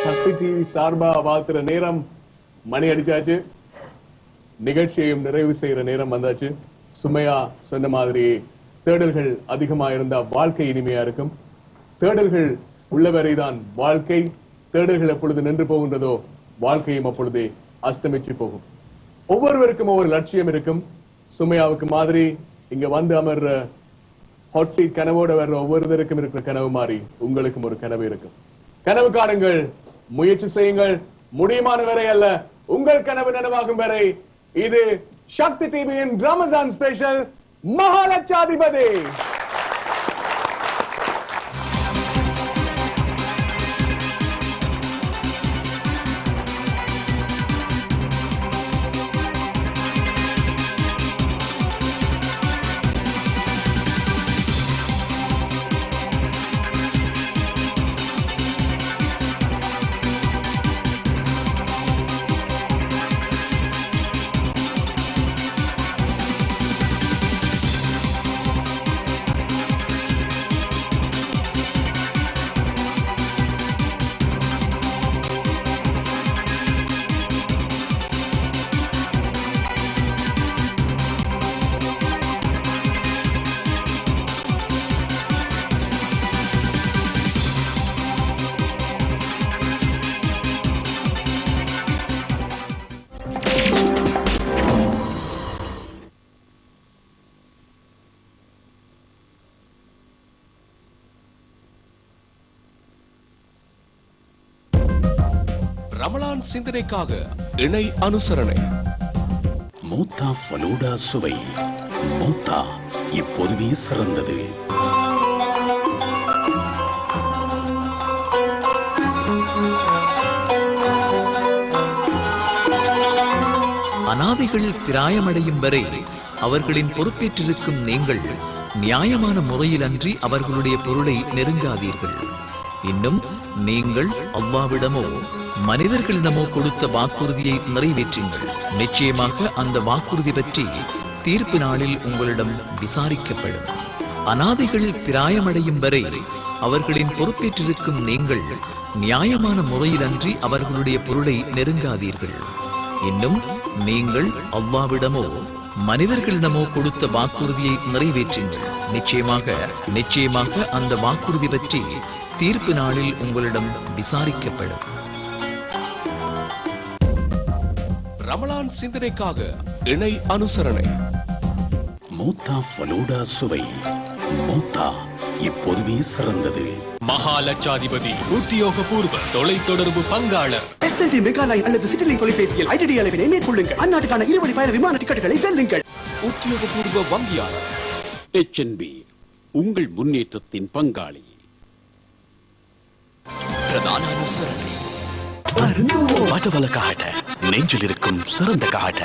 S5: சக்தி டிவி சார்பா வாழ்த்துற நேரம் மணி அடிச்சாச்சு. நிகழ்ச்சியையும் நிறைவு செய்யற நேரம் வந்தாச்சு. சுமையா சொன்ன மாதிரி தேடல்கள் அதிகமா இருந்தா வாழ்க்கை இனிமையா இருக்கும். தேடல்கள் உள்ளவரைதான் வாழ்க்கை. தேடல்கள் எப்பொழுது நின்று போகின்றதோ வாழ்க்கையும் அப்பொழுதே அஸ்தமிச்சு போகும். ஒவ்வொருவருக்கும் ஒவ்வொரு லட்சியம் இருக்கும். சுமையாவுக்கு மாதிரி இங்க வந்து அமர்ற ஹாட் சீட் கனவோட வர்ற ஒவ்வொருத்தருக்கும் இருக்கிற கனவு மாதிரி உங்களுக்கும் ஒரு கனவு இருக்கும். கனவு காணுங்கள், முயற்சி செய்யுங்கள். முடியுமான வரை அல்ல, உங்கள் கனவு நனவாகும் வரை. இது சக்தி டிவியின் ரமஜான் ஸ்பெஷல் மகாலட்சாதிபதி.
S1: ரமலான் சிந்தனைக்காக இணை அனுசரணை.
S15: மூத்தா ஃபலூடா சுவை. மூத்தா இப்போதுமே சிறந்தது.
S16: அனாதைகள் பிராயமடையும் வரை அவர்களின் பொறுப்பேற்றிருக்கும் நீங்கள் நியாயமான முறையில் அன்றி அவர்களுடைய பொருளை நெருங்காதீர்கள். இன்னும் நீங்கள் அல்லாஹ்விடமோ மனிதர்களிடமோ கொடுத்த வாக்குறுதியை நிறைவேற்றுங்கள். நிச்சயமாக அந்த வாக்குறுதி பற்றி தீர்ப்பு நாளில் உங்களிடம் விசாரிக்கப்படும். அனாதைகள் பிராயமடையும் வரை அவர்களின் பொறுப்பேற்றிருக்கும் நீங்கள் நியாயமான முறையில் அன்றி அவர்களுடைய பொருளை நெருங்காதீர்கள். இன்னும் நீங்கள் அல்லாஹ்விடமோ மனிதர்களிடமோ கொடுத்த வாக்குறுதியை நிறைவேற்றுங்கள். நிச்சயமாக அந்த வாக்குறுதி பற்றி தீர்ப்பு நாளில் உங்களிடம் விசாரிக்கப்படும்.
S1: ரமலான் சிந்தனைக்காக இணை அனுசரணை.
S15: மூத்தா ஃபலூடா சுவை. மூத்தா இப்போதுமே சிறந்தது.
S1: மகாலட்சாதிபதி உத்தியோகபூர்வ தொலைத்தொடர்பு பங்காளர்.
S2: SLT மெகாலைன் அல்லது சிட்டிலிங் தொலைபேசியில் ஐடிடி அழைப்பினை மேற்கொள்ளுங்கள். அந்நாட்டுக்கான 2 வழி பயண விமான டிக்கெட்டுகளை வெல்லுங்கள்.
S1: உத்தியோகபூர்வ வங்கியாளர்.
S3: HNB உங்கள் முன்னேற்றத்தின் பங்காளி.
S1: பிரதான அனுசரணை.
S15: வடவல காட்ட நெஞ்சில் இருக்கும் சிறந்த காட்ட